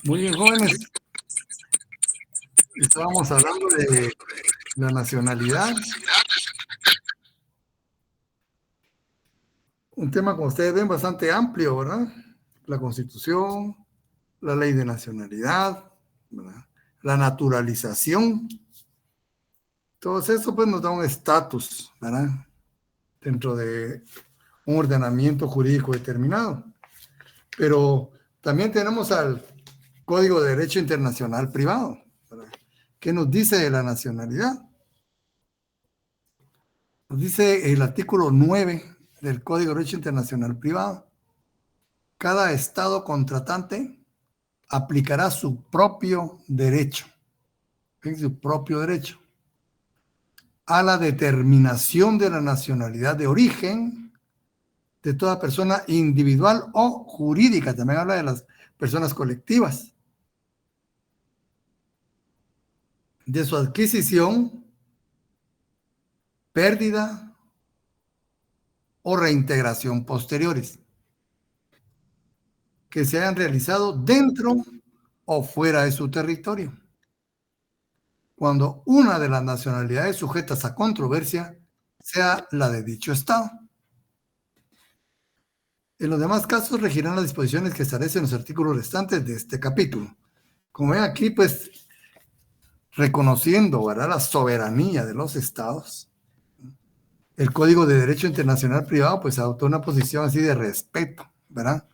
Muy bien, jóvenes. Estábamos hablando de la nacionalidad. Un tema, como ustedes ven, bastante amplio, ¿verdad? La Constitución, la ley de nacionalidad, ¿verdad? La naturalización. Todo eso pues nos da un estatus, ¿verdad? Dentro de un ordenamiento jurídico determinado. Pero también tenemos al Código de Derecho Internacional Privado, ¿verdad? ¿Qué nos dice de la nacionalidad? Nos dice el artículo 9 del Código de Derecho Internacional Privado. Cada Estado contratante aplicará su propio derecho, a la determinación de la nacionalidad de origen de toda persona individual o jurídica. También habla de las personas colectivas, de su adquisición, pérdida o reintegración posteriores, que se hayan realizado dentro o fuera de su territorio, cuando una de las nacionalidades sujetas a controversia sea la de dicho Estado. En los demás casos regirán las disposiciones que establecen los artículos restantes de este capítulo. Como ven aquí, pues, reconociendo, ¿verdad?, la soberanía de los Estados, el Código de Derecho Internacional Privado, pues, adoptó una posición así de respeto, ¿verdad?,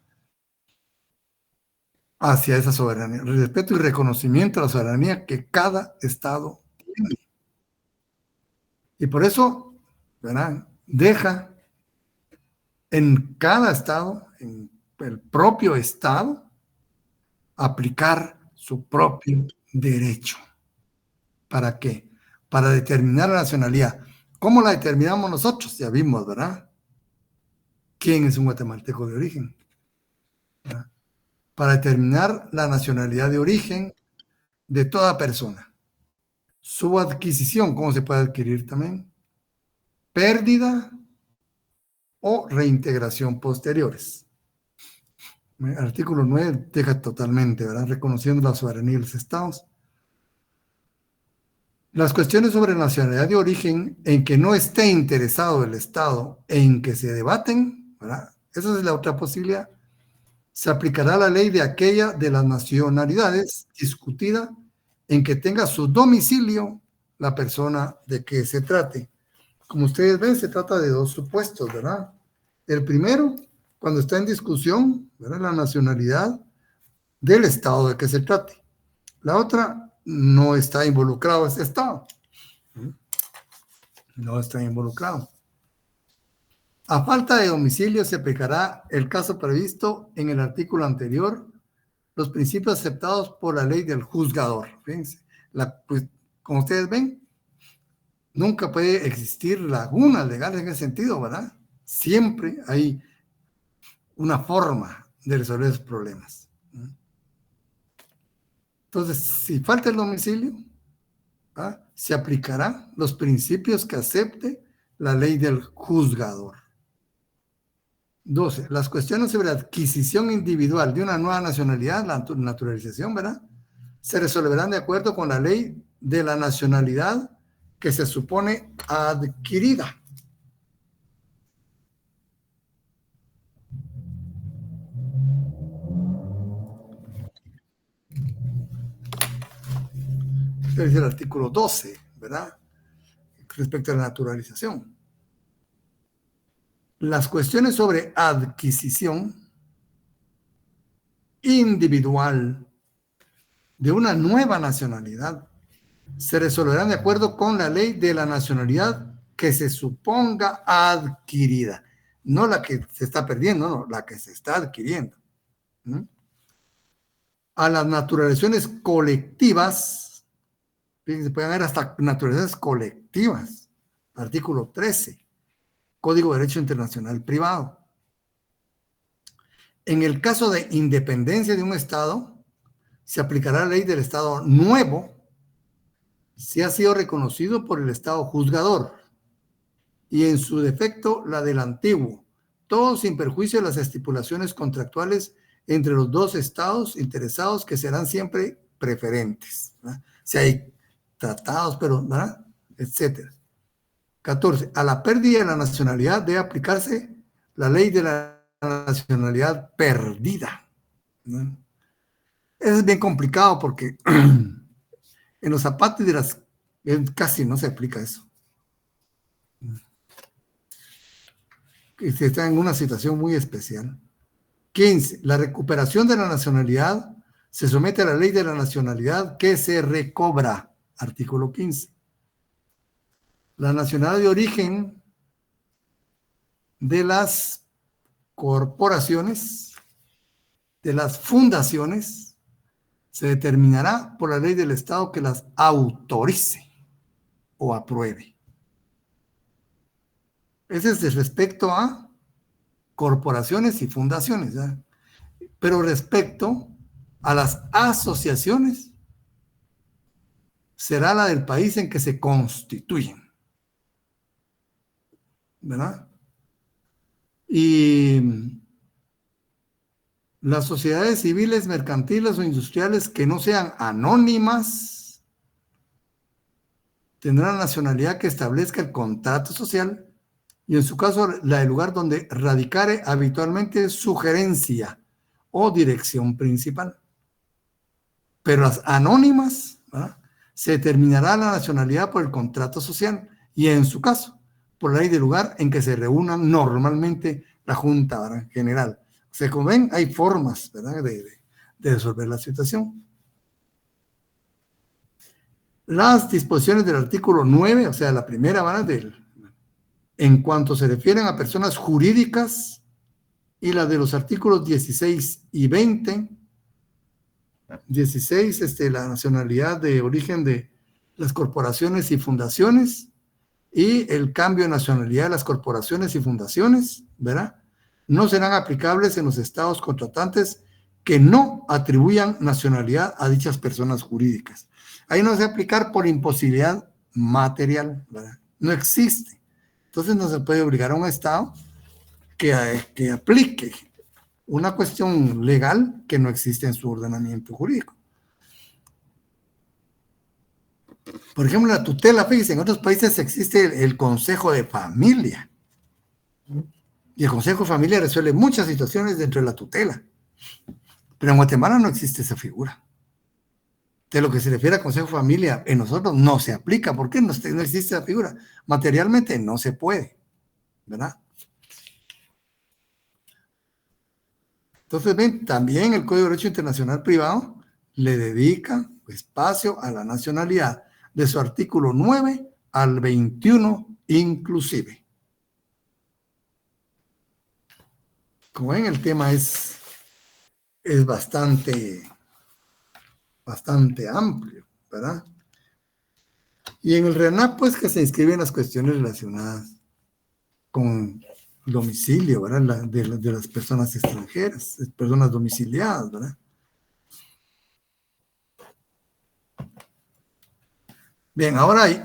hacia esa soberanía, respeto y reconocimiento a la soberanía que cada Estado tiene. Y por eso, ¿verdad?, deja en cada Estado, en el propio Estado, aplicar su propio derecho. ¿Para qué? Para determinar la nacionalidad. ¿Cómo la determinamos nosotros? Ya vimos, ¿verdad? ¿Quién es un guatemalteco de origen? ¿Verdad? Para determinar la nacionalidad de origen de toda persona. Su adquisición, ¿cómo se puede adquirir también? Pérdida o reintegración posteriores. El artículo 9 deja totalmente, ¿verdad?, reconociendo la soberanía de los estados. Las cuestiones sobre nacionalidad de origen en que no esté interesado el Estado en que se debaten, ¿verdad?, esa es la otra posibilidad. Se aplicará la ley de aquella de las nacionalidades discutida en que tenga su domicilio la persona de que se trate. Como ustedes ven, se trata de dos supuestos, ¿verdad? El primero, cuando está en discusión, ¿verdad?, la nacionalidad del Estado de que se trate. La otra, no está involucrado ese Estado. No está involucrado. A falta de domicilio se aplicará el caso previsto en el artículo anterior, los principios aceptados por la ley del juzgador. Fíjense, pues, como ustedes ven, nunca puede existir lagunas legales en ese sentido, ¿verdad? Siempre hay una forma de resolver esos problemas. Entonces, si falta el domicilio, ¿verdad?, se aplicarán los principios que acepte la ley del juzgador. 12. Las cuestiones sobre adquisición individual de una nueva nacionalidad, la naturalización, ¿verdad?, se resolverán de acuerdo con la ley de la nacionalidad que se supone adquirida. Este es el artículo 12, ¿verdad?, respecto a la naturalización. Las cuestiones sobre adquisición individual de una nueva nacionalidad se resolverán de acuerdo con la ley de la nacionalidad que se suponga adquirida. No la que se está perdiendo, no, la que se está adquiriendo. A las naturalizaciones colectivas, fíjense, pueden haber hasta naturalizaciones colectivas. Artículo 13, Código de Derecho Internacional Privado. En el caso de independencia de un Estado, se aplicará la ley del Estado nuevo si ha sido reconocido por el Estado juzgador y en su defecto la del antiguo, todo sin perjuicio de las estipulaciones contractuales entre los dos estados interesados que serán siempre preferentes, ¿verdad? Si hay tratados, pero, ¿verdad? Etcétera. 14. A la pérdida de la nacionalidad debe aplicarse la ley de la nacionalidad perdida, ¿no? Eso es bien complicado porque en los apátridas casi no se aplica eso. Y se está en una situación muy especial. 15. La recuperación de la nacionalidad se somete a la ley de la nacionalidad que se recobra. Artículo 15. La nacionalidad de origen de las corporaciones, de las fundaciones, se determinará por la ley del Estado que las autorice o apruebe. Ese es respecto a corporaciones y fundaciones, ¿verdad? Pero respecto a las asociaciones, será la del país en que se constituyen, ¿verdad? Y las sociedades civiles, mercantiles o industriales que no sean anónimas tendrán nacionalidad que establezca el contrato social y en su caso la del lugar donde radicare habitualmente su gerencia o dirección principal. Pero las anónimas, ¿verdad?, se determinará la nacionalidad por el contrato social y en su caso por la ley del lugar en que se reúnan normalmente la Junta, ¿verdad?, General. O sea, como ven, hay formas, ¿verdad?, de resolver la situación. Las disposiciones del artículo 9, o sea, la primera, ¿verdad?, en cuanto se refieren a personas jurídicas, y la de los artículos 16 y 20. 16, la nacionalidad de origen de las corporaciones y fundaciones, y el cambio de nacionalidad de las corporaciones y fundaciones, ¿verdad?, no serán aplicables en los estados contratantes que no atribuyan nacionalidad a dichas personas jurídicas. Ahí no se va a aplicar por imposibilidad material, ¿verdad? No existe. Entonces no se puede obligar a un estado que aplique una cuestión legal que no existe en su ordenamiento jurídico. Por ejemplo, la tutela, fíjense, en otros países existe el Consejo de Familia. Y el Consejo de Familia resuelve muchas situaciones dentro de la tutela. Pero en Guatemala no existe esa figura. De lo que se refiere a Consejo de Familia, en nosotros no se aplica. ¿Por qué no existe esa figura? Materialmente no se puede, ¿verdad? Entonces, ven, también el Código de Derecho Internacional Privado le dedica espacio a la nacionalidad, de su artículo 9 al 21 inclusive. Como ven, el tema es bastante amplio, ¿verdad? Y en el RENAP, pues, que se inscriben las cuestiones relacionadas con domicilio, ¿verdad?, de las personas extranjeras, personas domiciliadas, ¿verdad? Bien, ahora hay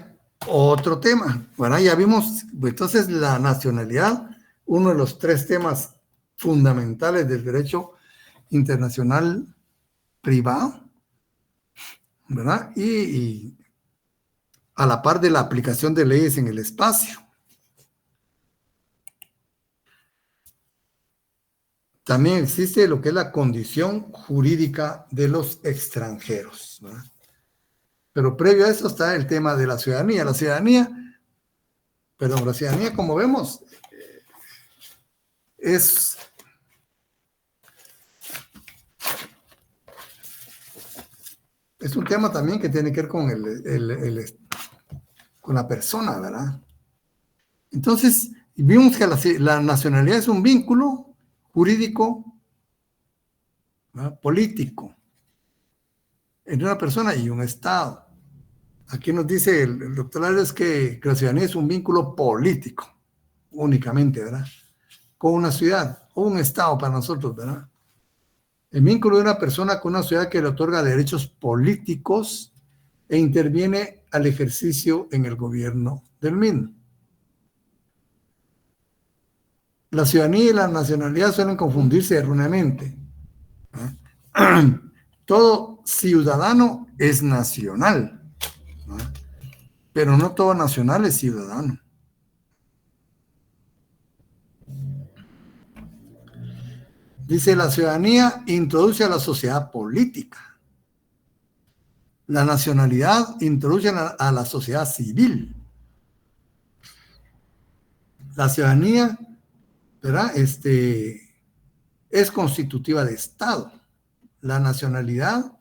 otro tema, ¿verdad? Ya vimos, entonces, la nacionalidad, uno de los 3 temas fundamentales del derecho internacional privado, ¿verdad? Y a la par de la aplicación de leyes en el espacio. También existe lo que es la condición jurídica de los extranjeros, ¿verdad? Pero previo a eso está el tema de la ciudadanía. La ciudadanía, como vemos, es un tema también que tiene que ver con con la persona, ¿verdad? Entonces, vimos que la nacionalidad es un vínculo jurídico, ¿verdad?, político entre una persona y un Estado. Aquí nos dice el doctor Arias que la ciudadanía es un vínculo político, únicamente, ¿verdad?, con una ciudad o un Estado para nosotros, ¿verdad? El vínculo de una persona con una ciudad que le otorga derechos políticos e interviene al ejercicio en el gobierno del mismo. La ciudadanía y la nacionalidad suelen confundirse erróneamente. todo ciudadano es nacional, ¿no? Pero no todo nacional es ciudadano. Dice, la ciudadanía introduce a la sociedad política. La nacionalidad introduce a la sociedad civil. La ciudadanía, ¿verdad? Es constitutiva de Estado. La nacionalidad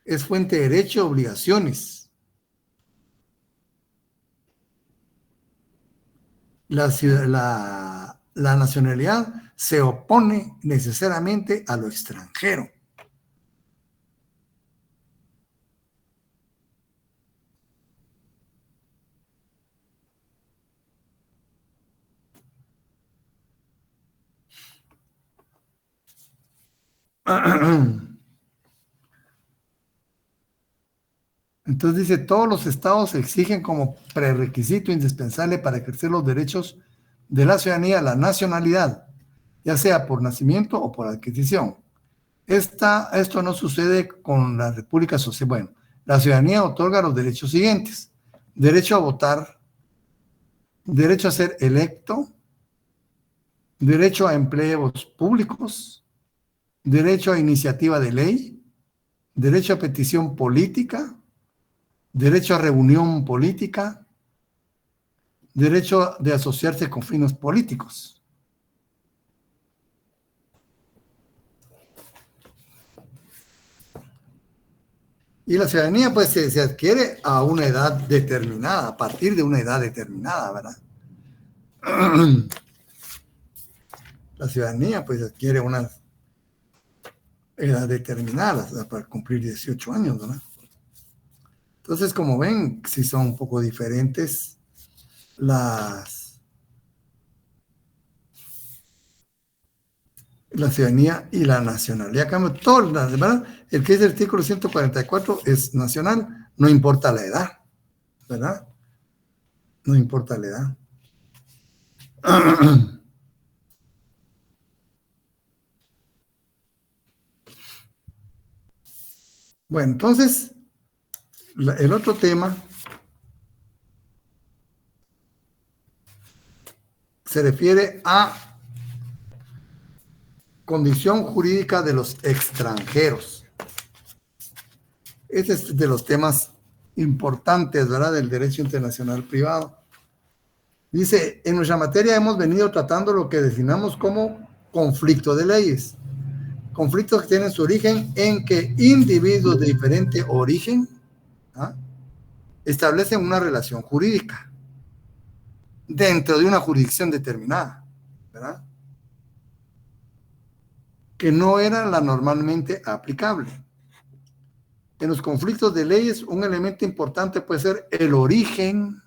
es fuente de derecho y obligaciones. La nacionalidad se opone necesariamente a lo extranjero. Entonces dice, todos los estados exigen como prerequisito indispensable para ejercer los derechos de la ciudadanía la nacionalidad, ya sea por nacimiento o por adquisición. Esto no sucede con la República Social. Bueno, la ciudadanía otorga los derechos siguientes: derecho a votar, derecho a ser electo, derecho a empleos públicos, derecho a iniciativa de ley, derecho a petición política, derecho a reunión política, derecho de asociarse con fines políticos. Y la ciudadanía pues se adquiere a una edad determinada, a partir de una edad determinada, ¿verdad? La ciudadanía pues adquiere una edad determinada, ¿verdad? Para cumplir 18 años, ¿verdad? Entonces, como ven, sí son un poco diferentes la ciudadanía y la nacionalidad. Cambio, todo, ¿verdad? El que es el artículo 144 es nacional, no importa la edad, ¿verdad? No importa la edad. Bueno, entonces, el otro tema se refiere a condición jurídica de los extranjeros. Este es de los temas importantes, ¿verdad?, del derecho internacional privado. Dice, en nuestra materia hemos venido tratando lo que designamos como conflicto de leyes. Conflictos que tienen su origen en que individuos de diferente origen, ¿ah?, establecen una relación jurídica dentro de una jurisdicción determinada, ¿verdad?, que no era la normalmente aplicable. En los conflictos de leyes, un elemento importante puede ser el origen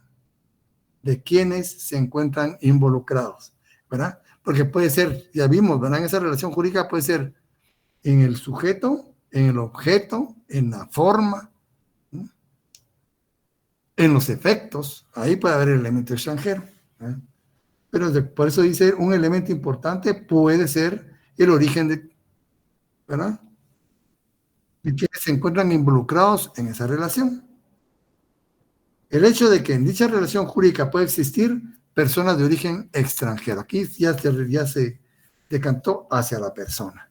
de quienes se encuentran involucrados, ¿verdad? Porque puede ser, ya vimos, ¿verdad? En esa relación jurídica puede ser en el sujeto, en el objeto, en la forma, ¿no?, en los efectos. Ahí puede haber el elemento extranjero, ¿verdad? Pero por eso dice, un elemento importante puede ser el origen de, ¿verdad?, de quienes se encuentran involucrados en esa relación. El hecho de que en dicha relación jurídica puede existir personas de origen extranjero. Aquí ya se decantó hacia la persona.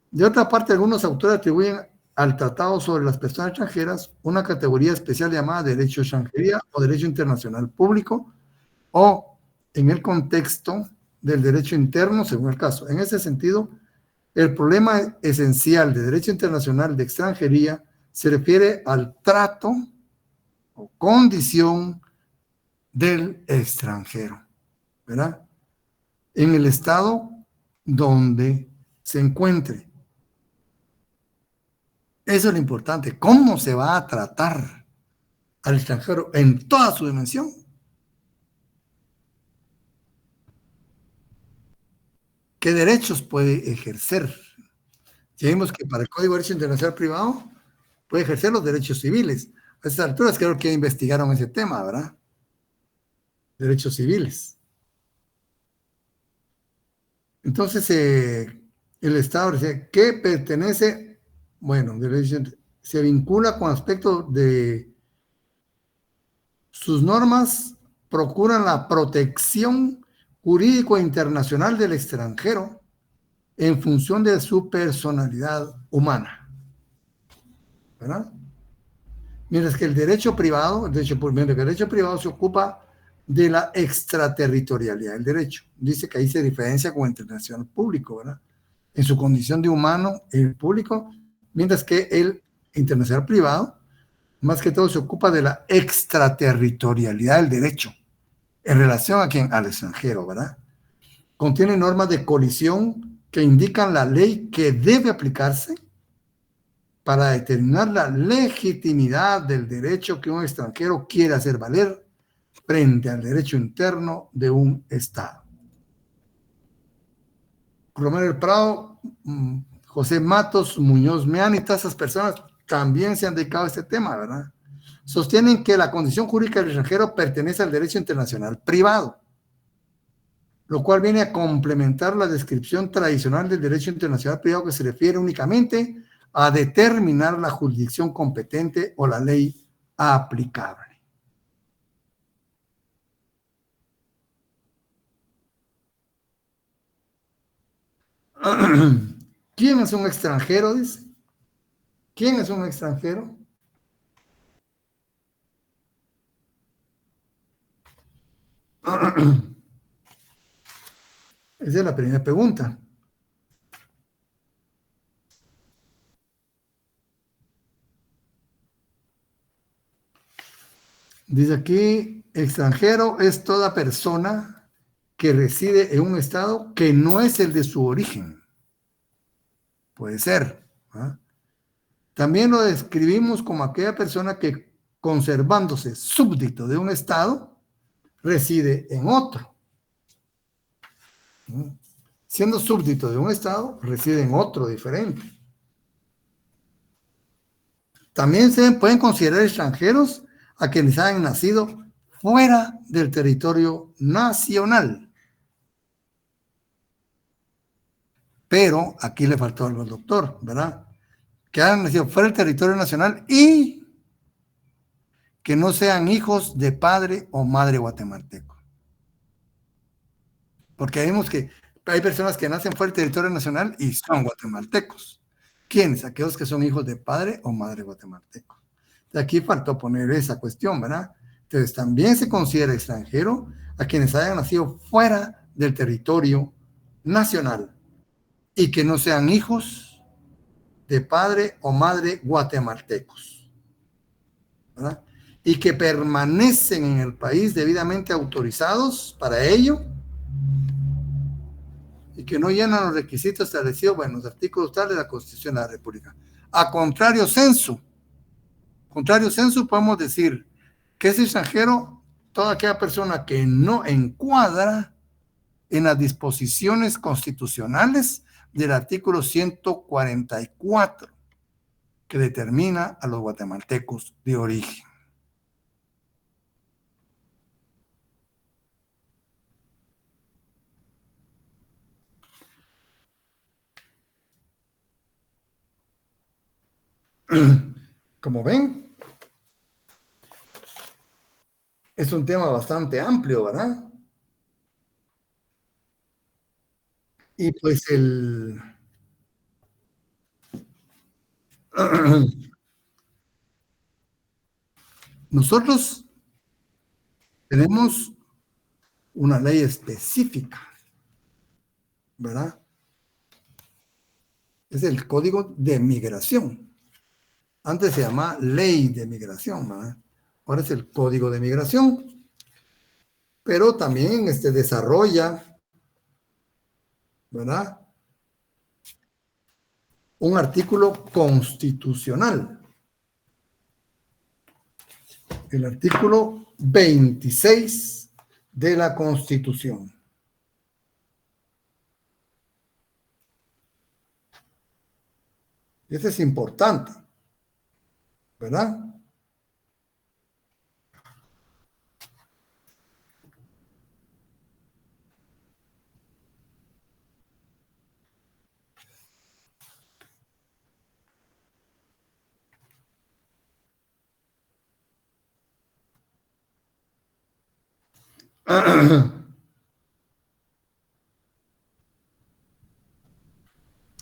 De otra parte, algunos autores atribuyen al Tratado sobre las Personas Extranjeras una categoría especial llamada Derecho de Extranjería o Derecho Internacional Público, o en el contexto del derecho interno, según el caso. En ese sentido, el problema esencial de derecho internacional de extranjería se refiere al trato o condición del extranjero, ¿verdad?, en el estado donde se encuentre. Eso es lo importante, cómo se va a tratar al extranjero en toda su dimensión. ¿Qué derechos puede ejercer? Ya vimos que para el Código de Derecho Internacional Privado puede ejercer los derechos civiles. A estas alturas creo que investigaron ese tema, ¿verdad? Derechos civiles. Entonces, el Estado dice que pertenece, bueno, se vincula con aspectos de sus normas, procuran la protección jurídico internacional del extranjero en función de su personalidad humana, ¿verdad? Mientras que el derecho privado, el derecho privado se ocupa de la extraterritorialidad del derecho. Dice que ahí se diferencia con el internacional público, ¿verdad? En su condición de humano, el público, mientras que el internacional privado, más que todo, se ocupa de la extraterritorialidad del derecho en relación a quien, al extranjero, ¿verdad? Contiene normas de colisión que indican la ley que debe aplicarse para determinar la legitimidad del derecho que un extranjero quiere hacer valer frente al derecho interno de un Estado. Romero del Prado, José Matos, Muñoz Meán y todas esas personas también se han dedicado a este tema, ¿verdad? Sostienen que la condición jurídica del extranjero pertenece al derecho internacional privado, lo cual viene a complementar la descripción tradicional del derecho internacional privado que se refiere únicamente a determinar la jurisdicción competente o la ley aplicable. ¿Quién es un extranjero? Dice. ¿Quién es un extranjero? Esa es la primera pregunta. Dice aquí, extranjero es toda persona que reside en un estado que no es el de su origen. Puede ser. ¿Ah? También lo describimos como aquella persona que, conservándose súbdito de un estado, reside en otro. Siendo súbdito de un estado, reside en otro diferente. También se pueden considerar extranjeros a quienes hayan nacido fuera del territorio nacional. Pero aquí le faltó algo al doctor, ¿verdad? Que hayan nacido fuera del territorio nacional y que no sean hijos de padre o madre guatemalteco. Porque vemos que hay personas que nacen fuera del territorio nacional y son guatemaltecos. ¿Quiénes? Aquellos que son hijos de padre o madre guatemalteco. De aquí faltó poner esa cuestión, ¿verdad? Entonces también se considera extranjero a quienes hayan nacido fuera del territorio nacional y que no sean hijos de padre o madre guatemaltecos, ¿verdad? Y que permanecen en el país debidamente autorizados para ello y que no llenan los requisitos establecidos en los artículos tales de la Constitución de la República. A contrario censo podemos decir que es extranjero toda aquella persona que no encuadra en las disposiciones constitucionales del artículo 144 que determina a los guatemaltecos de origen. Como ven, es un tema bastante amplio, ¿verdad? Y pues nosotros tenemos una ley específica, ¿verdad? Es el Código de Migración. Antes se llamaba Ley de Migración, ¿verdad? Ahora es el Código de Migración, pero también desarrolla, ¿verdad? Un artículo constitucional, el artículo 26 de la Constitución. Ese es importante, ¿verdad?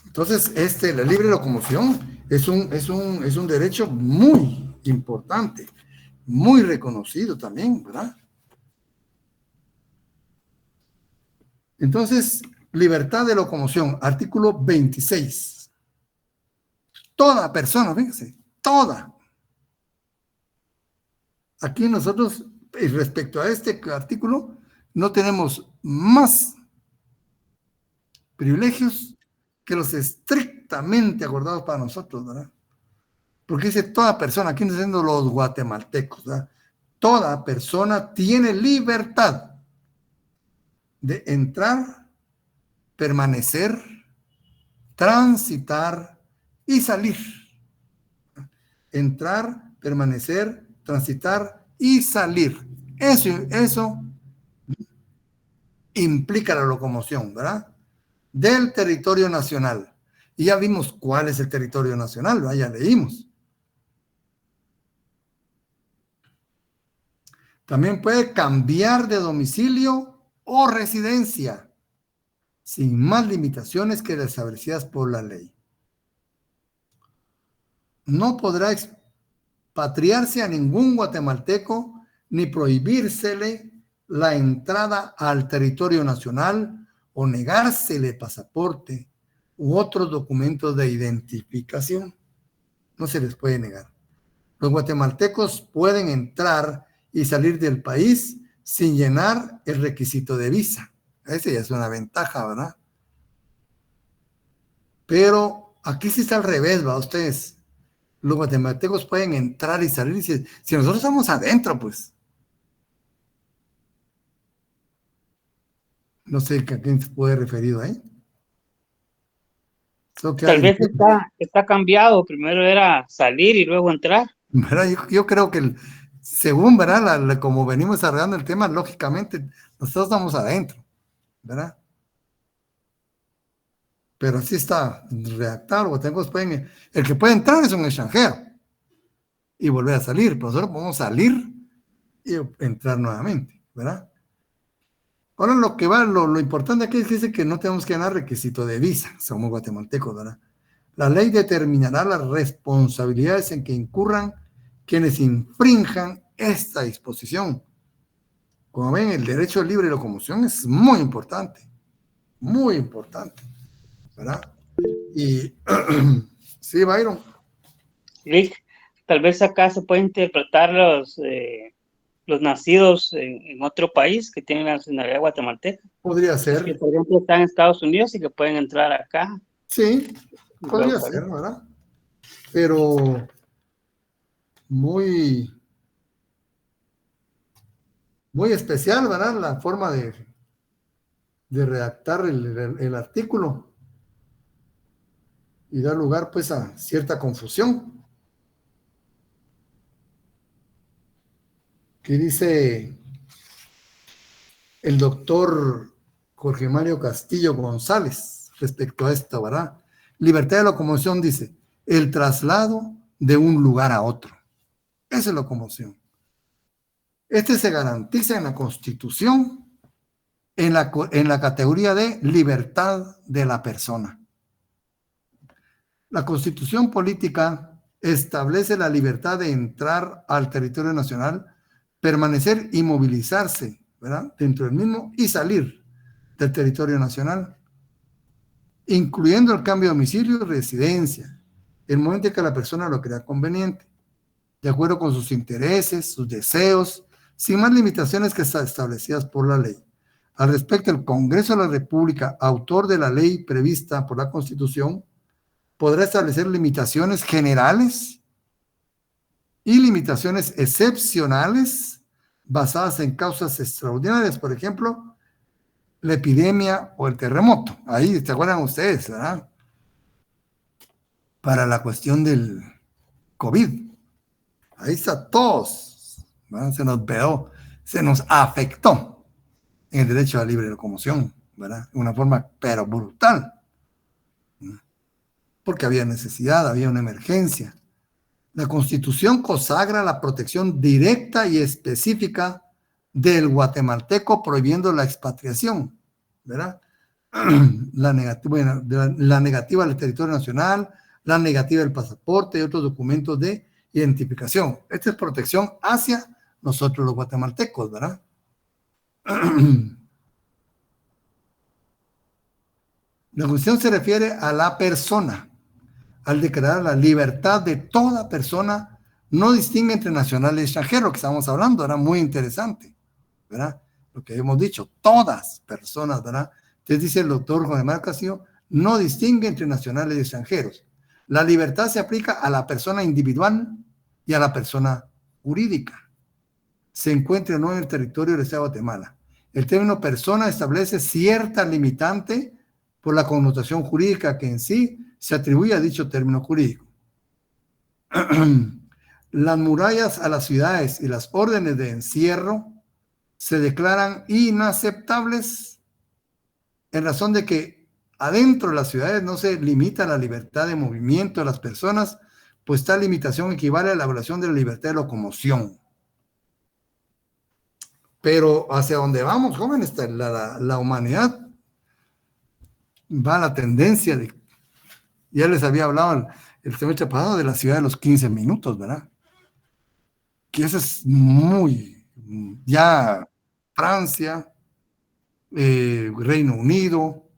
Entonces, la libre locomoción es un derecho muy importante, muy reconocido también, ¿verdad? Entonces, libertad de locomoción, artículo 26. Toda persona, fíjense, toda. Aquí nosotros, respecto a este artículo, no tenemos más privilegios que los estrictamente acordados para nosotros, ¿verdad? Porque dice toda persona, aquí no diciendo los guatemaltecos, ¿verdad? Toda persona tiene libertad de entrar, permanecer, transitar y salir. Entrar, permanecer, transitar y salir. Eso implica la locomoción, ¿verdad? Del territorio nacional. Y ya vimos cuál es el territorio nacional, ¿verdad? Ya leímos. También puede cambiar de domicilio o residencia sin más limitaciones que las establecidas por la ley. No podrá expatriarse a ningún guatemalteco ni prohibírsele la entrada al territorio nacional o negársele pasaporte u otros documentos de identificación. No se les puede negar. Los guatemaltecos pueden entrar y salir del país sin llenar el requisito de visa. Esa ya es una ventaja, ¿verdad? Pero aquí sí está al revés, ¿va? Ustedes, los guatemaltecos pueden entrar y salir si nosotros estamos adentro, pues. No sé a quién se puede referir ahí. Tal vez está cambiado. Primero era salir y luego entrar. ¿Verdad? Yo creo que según, ¿verdad? Como venimos desarrollando el tema, lógicamente, nosotros estamos adentro, ¿verdad? Pero así está redactado. El que puede entrar es un extranjero y volver a salir, pero nosotros podemos salir y entrar nuevamente, ¿verdad? Ahora lo importante aquí es que dice que no tenemos que ganar requisito de visa, somos guatemaltecos, ¿verdad? La ley determinará las responsabilidades en que incurran quienes infrinjan esta disposición. Como ven, el derecho de libre locomoción es muy importante, ¿verdad? Y sí, Byron. Rick, tal vez acá se puede interpretar los nacidos en otro país que tienen la nacionalidad guatemalteca. Podría Es que, ser. por ejemplo, están en Estados Unidos y que pueden entrar acá. Sí, podría ser, ¿verdad? Pero muy, muy especial, ¿verdad? La forma de redactar el artículo y dar lugar, pues, a cierta confusión. Que dice el doctor Jorge Mario Castillo González respecto a esto, ¿verdad? Libertad de locomoción dice, el traslado de un lugar a otro. Esa es locomoción. Este se garantiza en la Constitución en la categoría de libertad de la persona. La Constitución política establece la libertad de entrar al territorio nacional, permanecer y movilizarse, ¿verdad?, dentro del mismo y salir del territorio nacional, incluyendo el cambio de domicilio y residencia, el momento en que la persona lo crea conveniente, de acuerdo con sus intereses, sus deseos, sin más limitaciones que están establecidas por la ley. Al respecto, el Congreso de la República, autor de la ley prevista por la Constitución, podrá establecer limitaciones generales y limitaciones excepcionales basadas en causas extraordinarias, por ejemplo, la epidemia o el terremoto. Ahí, ¿se acuerdan ustedes, verdad? Para la cuestión del COVID. Ahí está todos, ¿verdad? Se nos veó, se nos afectó en el derecho a libre locomoción, ¿verdad? De una forma, pero brutal. Porque había necesidad, había una emergencia. La Constitución consagra la protección directa y específica del guatemalteco prohibiendo la expatriación, ¿verdad? La negativa al territorio nacional, la negativa del pasaporte y otros documentos de identificación. Esta es protección hacia nosotros los guatemaltecos, ¿verdad? La Constitución se refiere a la persona, al declarar la libertad de toda persona, no distingue entre nacional y extranjero, que estábamos hablando, era muy interesante, ¿verdad? Lo que hemos dicho, todas personas, ¿verdad? Entonces dice el doctor Juan Manuel Castillo, no distingue entre nacionales y extranjeros. La libertad se aplica a la persona individual y a la persona jurídica. Se encuentra o no en el territorio del Estado de Guatemala. El término persona establece cierta limitante por la connotación jurídica que en sí se atribuye a dicho término jurídico. Las murallas a las ciudades y las órdenes de encierro se declaran inaceptables en razón de que adentro de las ciudades no se limita la libertad de movimiento de las personas, pues tal limitación equivale a la violación de la libertad de locomoción. Pero hacia dónde vamos, jóvenes, la humanidad va a la tendencia de, ya les había hablado el semestre pasado de la ciudad de los 15 minutos, ¿verdad? Que eso es muy, ya Francia, Reino Unido,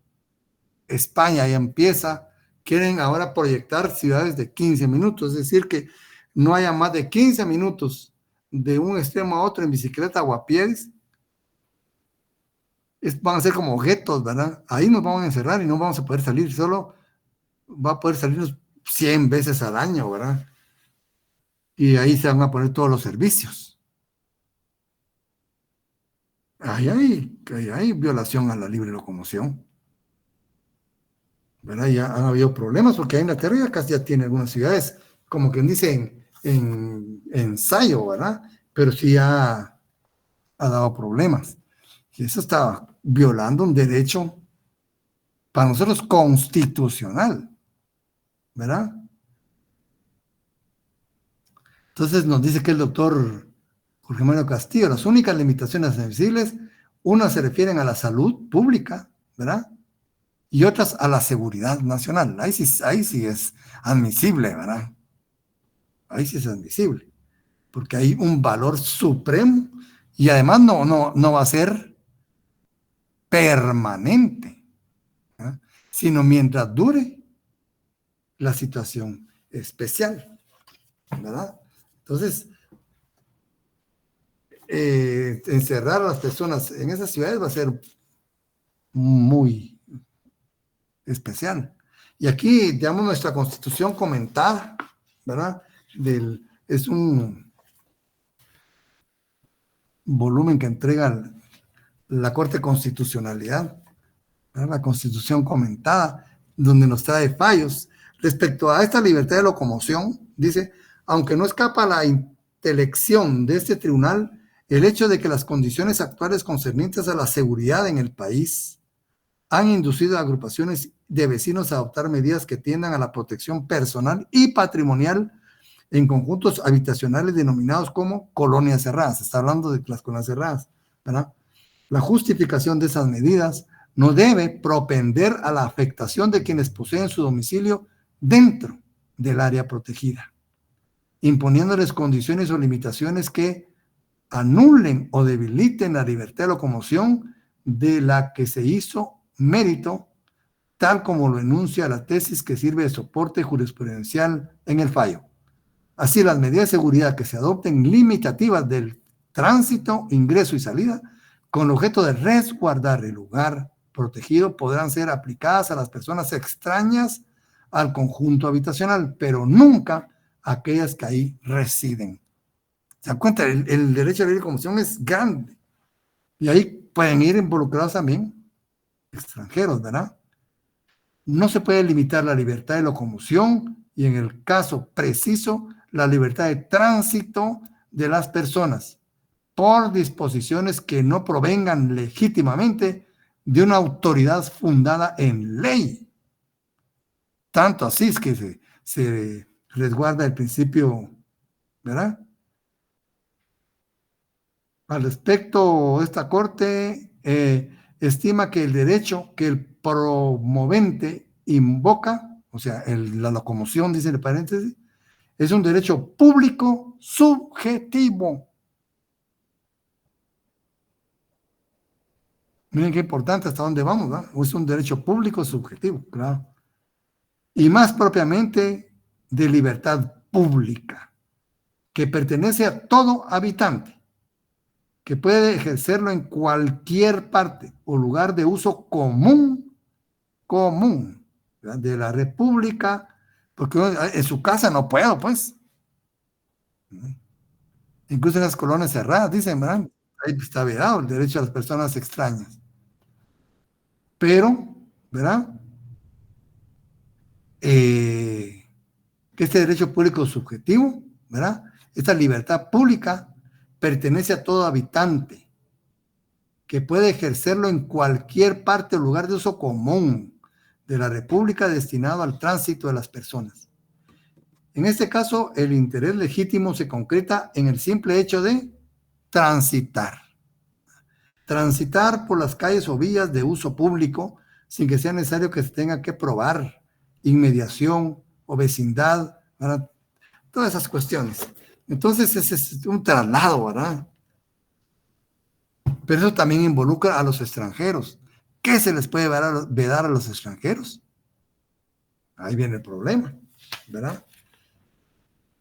España ya empieza, quieren ahora proyectar ciudades de 15 minutos, es decir, que no haya más de 15 minutos de un extremo a otro en bicicleta o a pies, van a ser como objetos, ¿verdad? Ahí nos vamos a encerrar y no vamos a poder salir, solo va a poder salirnos 100 veces al año, ¿verdad? Y ahí se van a poner todos los servicios. Ahí hay violación a la libre locomoción, ¿verdad? Ya han habido problemas porque Inglaterra ya casi ya tiene algunas ciudades, como quien dice, en ensayo, ¿verdad? Pero sí ha dado problemas. Y eso está violando un derecho para nosotros constitucional, ¿verdad? Entonces nos dice que el doctor Jorge Manuel Castillo, las únicas limitaciones sensibles, unas se refieren a la salud pública, ¿verdad? Y otras a la seguridad nacional. Ahí sí es admisible, ¿verdad? Ahí sí es admisible, porque hay un valor supremo y además no va a ser permanente, ¿verdad? Sino mientras dure la situación especial, ¿verdad? Entonces, encerrar a las personas en esas ciudades va a ser muy especial. Y aquí, digamos, nuestra constitución comentada, ¿verdad? Es un volumen que entrega la Corte de Constitucionalidad, ¿verdad? La constitución comentada, donde nos trae fallos. Respecto a esta libertad de locomoción, dice, aunque no escapa a la intelección de este tribunal, el hecho de que las condiciones actuales concernientes a la seguridad en el país han inducido a agrupaciones de vecinos a adoptar medidas que tiendan a la protección personal y patrimonial en conjuntos habitacionales denominados como colonias cerradas. Se está hablando de las colonias cerradas, ¿verdad? La justificación de esas medidas no debe propender a la afectación de quienes poseen su domicilio dentro del área protegida, imponiéndoles condiciones o limitaciones que anulen o debiliten la libertad de locomoción de la que se hizo mérito, tal como lo enuncia la tesis que sirve de soporte jurisprudencial en el fallo. Así, las medidas de seguridad que se adopten limitativas del tránsito, ingreso y salida, con el objeto de resguardar el lugar protegido, podrán ser aplicadas a las personas extrañas al conjunto habitacional, pero nunca a aquellas que ahí residen. ¿Se dan cuenta? El derecho a la libre locomoción es grande. Y ahí pueden ir involucrados también extranjeros, ¿verdad? No se puede limitar la libertad de locomoción y en el caso preciso, la libertad de tránsito de las personas por disposiciones que no provengan legítimamente de una autoridad fundada en ley. Tanto así es que se resguarda el principio, ¿verdad? Al respecto, esta corte estima que el derecho que el promovente invoca, o sea, la locomoción, dice el paréntesis, es un derecho público subjetivo. Miren qué importante hasta dónde vamos, ¿verdad? Es un derecho público subjetivo, claro. Y más propiamente de libertad pública, que pertenece a todo habitante, que puede ejercerlo en cualquier parte o lugar de uso común, ¿verdad? De la República, porque en su casa no puedo, pues. Incluso en las colonias cerradas, dicen, ¿verdad? Ahí está vedado el derecho a las personas extrañas. Pero, ¿verdad? Que este derecho público subjetivo, ¿verdad? Esta libertad pública pertenece a todo habitante, que puede ejercerlo en cualquier parte o lugar de uso común de la República destinado al tránsito de las personas. En este caso, el interés legítimo se concreta en el simple hecho de transitar. Transitar por las calles o vías de uso público sin que sea necesario que se tenga que probar inmediación o vecindad, ¿verdad? Todas esas cuestiones. Entonces, ese es un traslado, ¿verdad? Pero eso también involucra a los extranjeros. ¿Qué se les puede vedar a los extranjeros? Ahí viene el problema, ¿verdad?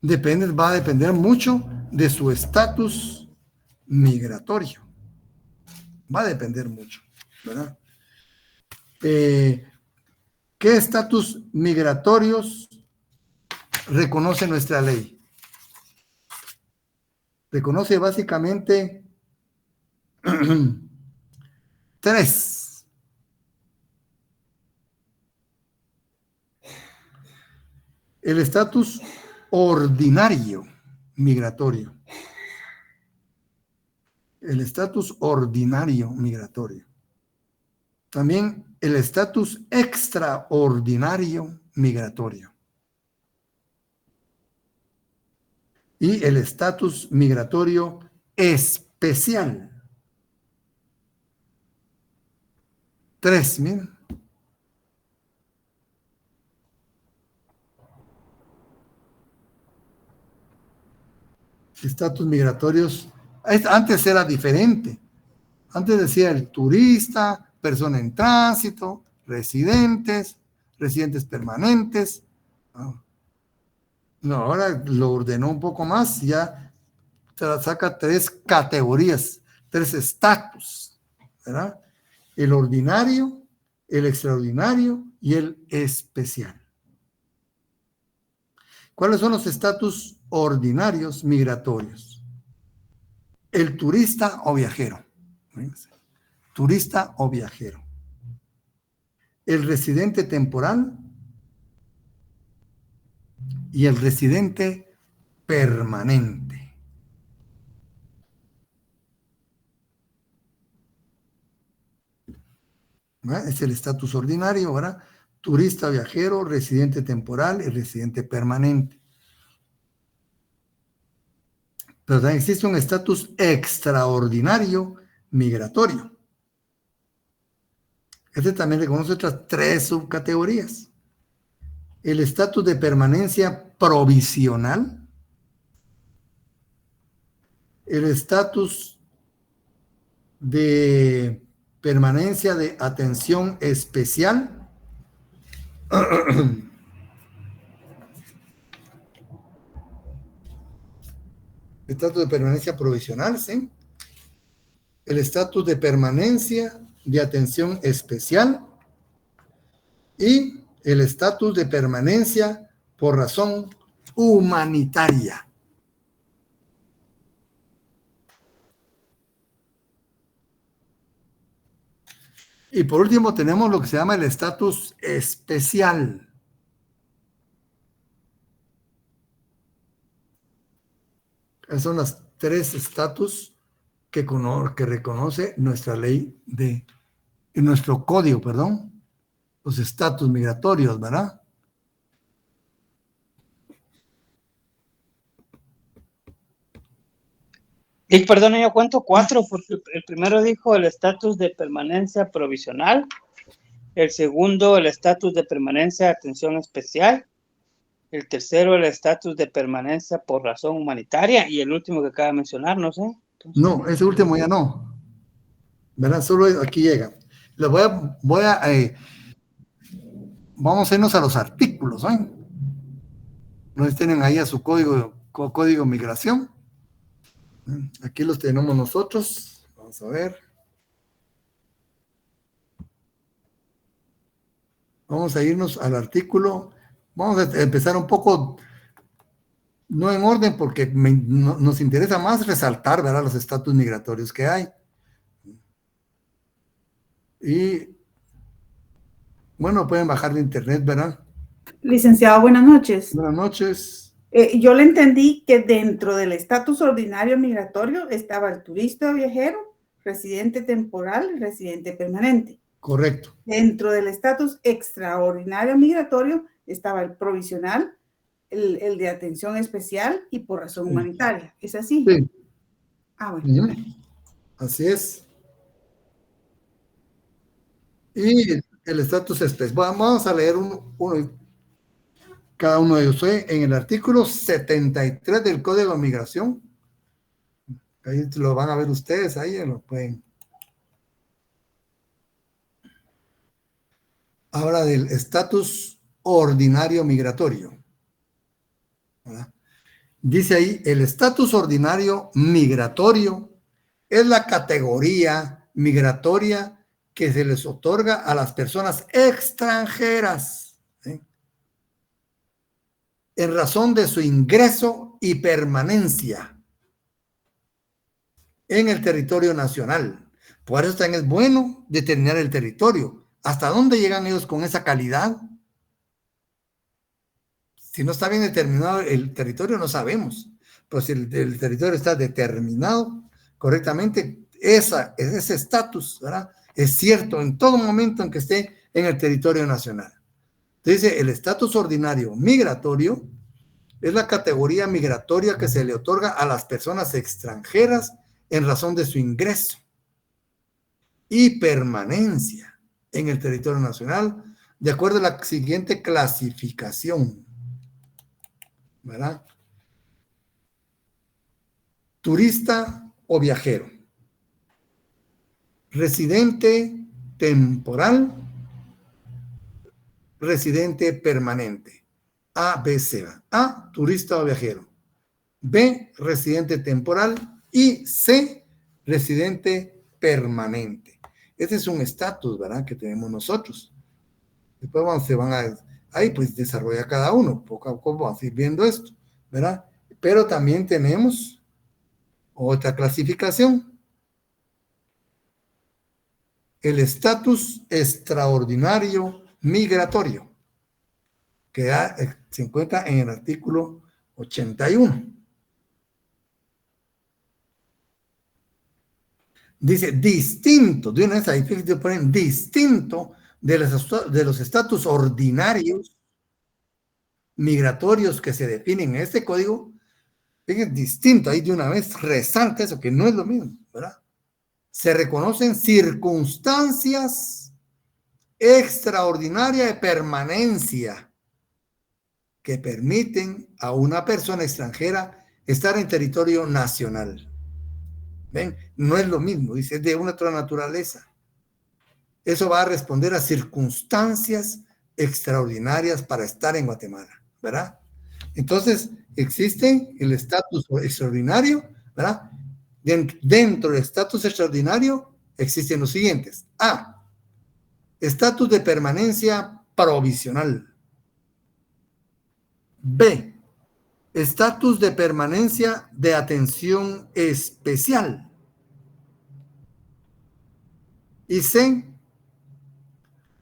Va a depender mucho de su estatus migratorio. Va a depender mucho, ¿verdad? ¿Qué estatus migratorios reconoce nuestra ley? Reconoce básicamente tres. El estatus ordinario migratorio. El estatus ordinario migratorio. También el estatus extraordinario migratorio. Y el estatus migratorio especial. Tres, miren. Estatus migratorios. Antes era diferente. Antes decía el turista, persona en tránsito, residentes permanentes. No, ahora lo ordenó un poco más, ya saca tres categorías, tres estatus, ¿verdad? El ordinario, el extraordinario y el especial. ¿Cuáles son los estatus ordinarios migratorios? El turista o viajero. Turista o viajero. El residente temporal y el residente permanente. ¿Verdad? Es el estatus ordinario, ¿verdad? Turista, viajero, residente temporal y residente permanente. Pero también existe un estatus extraordinario migratorio. Este también reconoce otras tres subcategorías. El estatus de permanencia provisional, el estatus de permanencia de atención especial, estatus de permanencia provisional, ¿sí? El estatus de permanencia de atención especial y el estatus de permanencia por razón humanitaria. Y por último tenemos lo que se llama el estatus especial. Esos son los tres estatus que reconoce nuestra ley nuestro código, perdón, los estatus migratorios, ¿verdad? Sí, perdón, yo cuento 4, porque el primero dijo el estatus de permanencia provisional, el segundo el estatus de permanencia de atención especial, el tercero el estatus de permanencia por razón humanitaria y el último que acaba de mencionar, no sé. Entonces, No, ese último ya no, ¿verdad? Solo aquí llega. Les vamos a irnos a los artículos, ¿eh? No tienen ahí a su código migración. Aquí los tenemos nosotros. Vamos a ver. Vamos a irnos al artículo. Vamos a empezar un poco, no en orden, porque nos interesa más resaltar, ¿verdad?, los estatus migratorios que hay. Y bueno, pueden bajar de internet, ¿verdad? Licenciado, buenas noches. Buenas noches. Yo le entendí que dentro del estatus ordinario migratorio estaba el turista viajero, residente temporal y residente permanente. Correcto. Dentro del estatus extraordinario migratorio estaba el provisional, el de atención especial y por razón humanitaria. ¿Es así? Sí. Bueno. Así es. Y el estatus especial. Vamos a leer cada uno de ellos. En el artículo 73 del Código de Migración, ahí lo van a ver ustedes, ahí lo pueden. Habla del estatus ordinario migratorio, ¿verdad? Dice ahí, el estatus ordinario migratorio es la categoría migratoria que se les otorga a las personas extranjeras, ¿sí?, en razón de su ingreso y permanencia en el territorio nacional. Por eso también es bueno determinar el territorio. ¿Hasta dónde llegan ellos con esa calidad? Si no está bien determinado el territorio, no sabemos. Pero si el territorio está determinado correctamente, ese estatus, ¿verdad?, es cierto en todo momento en que esté en el territorio nacional. Entonces, el estatus ordinario migratorio es la categoría migratoria que se le otorga a las personas extranjeras en razón de su ingreso y permanencia en el territorio nacional, de acuerdo a la siguiente clasificación, ¿verdad? Turista o viajero, residente temporal, residente permanente. A, B, C. A, turista o viajero. B, residente temporal. Y C, residente permanente. Este es un estatus, ¿verdad?, que tenemos nosotros. Después ahí pues desarrolla cada uno. Poco a poco vamos a ir viendo esto, ¿verdad? Pero también tenemos otra clasificación. El estatus extraordinario migratorio, que se encuentra en el artículo 81. Dice, distinto, de una vez ahí ponen distinto de los estatus ordinarios migratorios que se definen en este código. Fíjense, distinto, ahí de una vez resalta eso, que no es lo mismo, ¿verdad? Se reconocen circunstancias extraordinarias de permanencia que permiten a una persona extranjera estar en territorio nacional. ¿Ven? No es lo mismo, dice, es de una otra naturaleza. Eso va a responder a circunstancias extraordinarias para estar en Guatemala, ¿verdad? Entonces, existe el estatus extraordinario, ¿verdad? Dentro del estatus extraordinario existen los siguientes. A, estatus de permanencia provisional. B, estatus de permanencia de atención especial. Y C,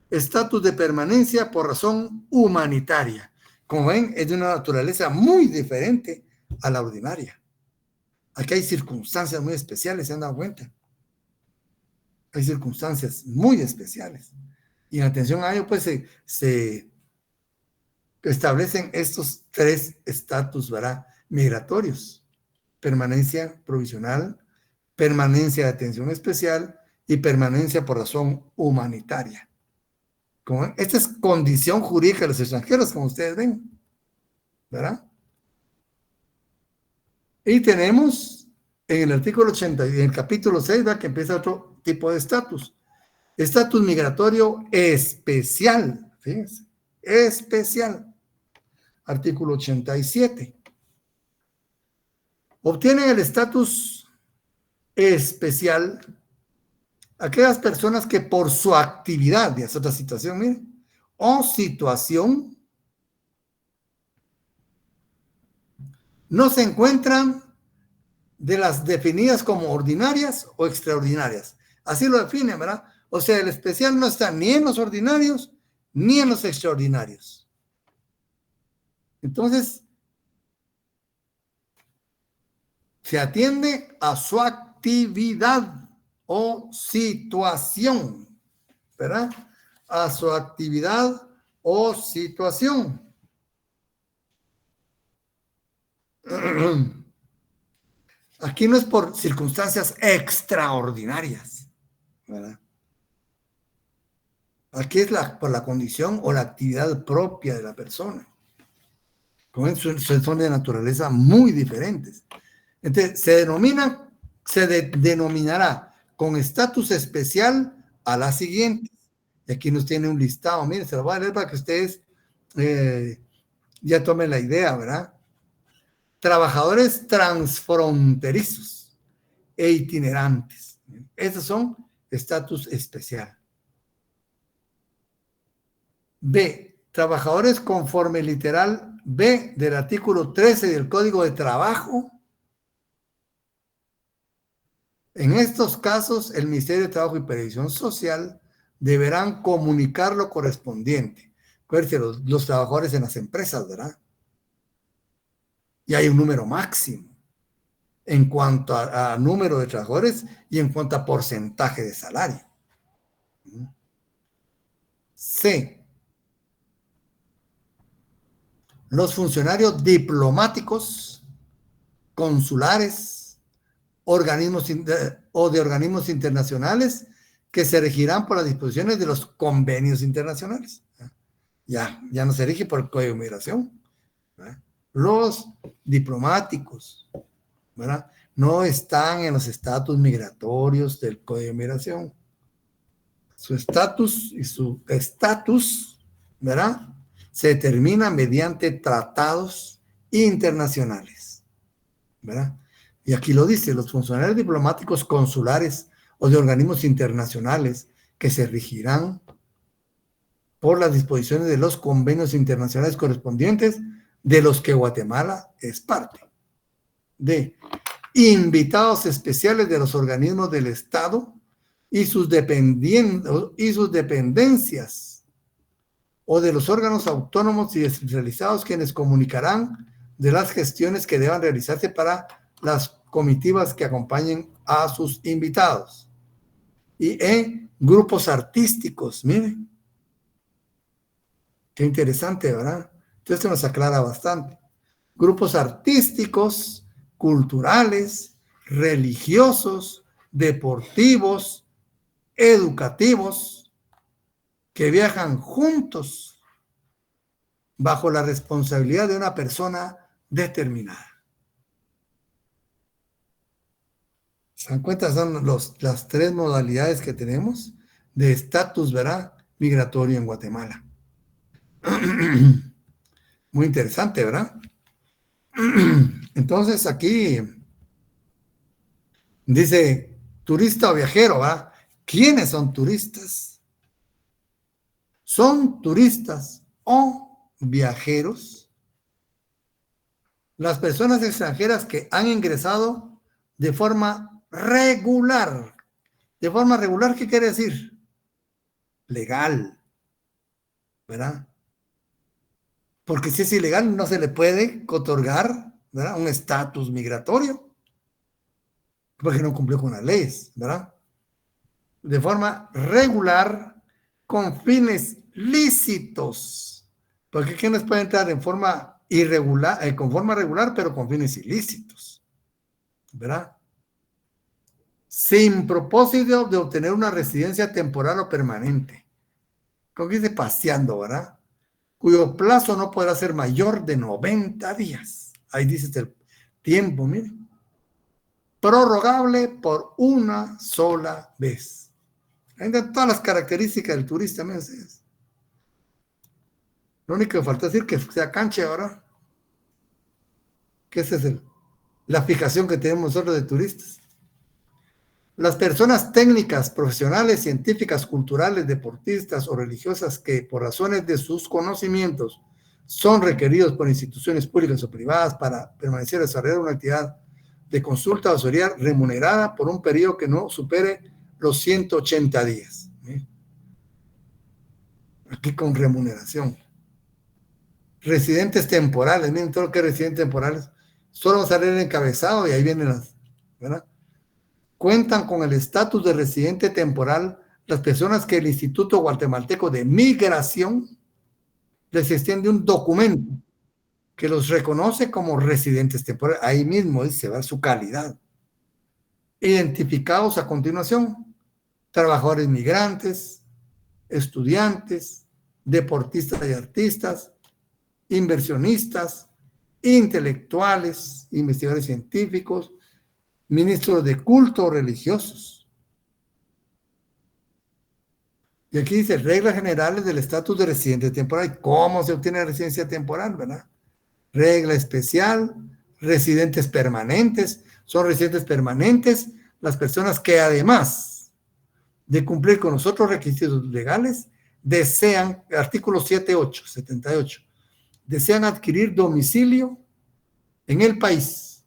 estatus de permanencia por razón humanitaria. Como ven, es de una naturaleza muy diferente a la ordinaria. Aquí hay circunstancias muy especiales, ¿se han dado cuenta? Hay circunstancias muy especiales. Y en atención a ello, pues se establecen estos 3 estatus, ¿verdad?, migratorios. permanencia provisional, permanencia de atención especial y permanencia por razón humanitaria. Esta es condición jurídica de los extranjeros, como ustedes ven, ¿verdad? Y tenemos en el artículo 80, en el capítulo 6, ¿verdad? Que empieza otro tipo de estatus. Estatus migratorio especial, fíjense, especial. Artículo 87. Obtienen el estatus especial aquellas personas que por su actividad, y es otra situación, miren, o situación, no se encuentran de las definidas como ordinarias o extraordinarias. Así lo definen, ¿verdad? O sea, el especial no está ni en los ordinarios ni en los extraordinarios. Entonces, se atiende a su actividad o situación, ¿verdad? A su actividad o situación. Aquí no es por circunstancias extraordinarias, ¿verdad? Aquí es por la condición o la actividad propia de la persona. Son de naturaleza muy diferentes. Entonces, se denominará con estatus especial a la siguiente. Y aquí nos tiene un listado. Miren, se lo voy a leer para que ustedes ya tomen la idea, ¿verdad? Trabajadores transfronterizos e itinerantes. Esos son estatus especial. B. Trabajadores conforme literal B del artículo 13 del Código de Trabajo. En estos casos, el Ministerio de Trabajo y Previsión Social deberán comunicar lo correspondiente. Acuérdense, los trabajadores en las empresas, ¿verdad? Y hay un número máximo en cuanto a número de trabajadores y en cuanto a porcentaje de salario. C. Los funcionarios diplomáticos, consulares, organismos o de organismos internacionales que se regirán por las disposiciones de los convenios internacionales. Ya no se rige por el Código de Migración. Los diplomáticos, ¿verdad? No están en los estatus migratorios del Código de Migración. Su estatus y su estatus, ¿verdad? Se determina mediante tratados internacionales, ¿verdad? Y aquí lo dice, los funcionarios diplomáticos consulares o de organismos internacionales que se regirán por las disposiciones de los convenios internacionales correspondientes de los que Guatemala es parte. D. Invitados especiales de los organismos del Estado y sus dependencias o de los órganos autónomos y descentralizados quienes comunicarán de las gestiones que deban realizarse para las comitivas que acompañen a sus invitados. Y en grupos artísticos, miren. Qué interesante, ¿verdad? Entonces esto nos aclara bastante. Grupos artísticos, culturales, religiosos, deportivos, educativos, que viajan juntos bajo la responsabilidad de una persona determinada. ¿Se dan cuenta? Son las tres modalidades que tenemos de estatus, ¿verdad? Migratorio en Guatemala. Muy interesante, ¿verdad? Entonces aquí dice turista o viajero, ¿verdad? ¿Quiénes son turistas? Son turistas o viajeros las personas extranjeras que han ingresado de forma regular. ¿De forma regular qué quiere decir? Legal, ¿verdad? Porque si es ilegal no se le puede otorgar, ¿verdad?, un estatus migratorio, porque no cumplió con las leyes, ¿verdad? De forma regular, con fines lícitos, porque ¿quiénes pueden entrar en forma irregular, con forma regular, pero con fines ilícitos? ¿verdad? Sin propósito de obtener una residencia temporal o permanente. Como que dice paseando, ¿verdad? Cuyo plazo no podrá ser mayor de 90 días. Ahí dice el tiempo, miren. Prorrogable por una sola vez. Ahí están todas las características del turista, miren ustedes. Lo único que falta es decir que sea canche ahora. Que esa es la fijación que tenemos nosotros de turistas. Las personas técnicas, profesionales, científicas, culturales, deportistas o religiosas que por razones de sus conocimientos son requeridos por instituciones públicas o privadas para permanecer a desarrollar una actividad de consulta o asesoría remunerada por un periodo que no supere los 180 días. Aquí con remuneración. Residentes temporales, miren todo lo que es residentes temporales. Solo vamos a leer el encabezado y ahí vienen las, ¿verdad? Cuentan con el estatus de residente temporal las personas que el Instituto Guatemalteco de Migración les extiende un documento que los reconoce como residentes temporales. Ahí mismo dice, va su calidad. Identificados a continuación, trabajadores migrantes, estudiantes, deportistas y artistas, inversionistas, intelectuales, investigadores científicos, ministros de culto religiosos. Y aquí dice reglas generales del estatus de residente temporal. ¿Cómo se obtiene residencia temporal, verdad? Regla especial, residentes permanentes. Son residentes permanentes las personas que además de cumplir con los otros requisitos legales, desean, artículo 78, 78, desean adquirir domicilio en el país,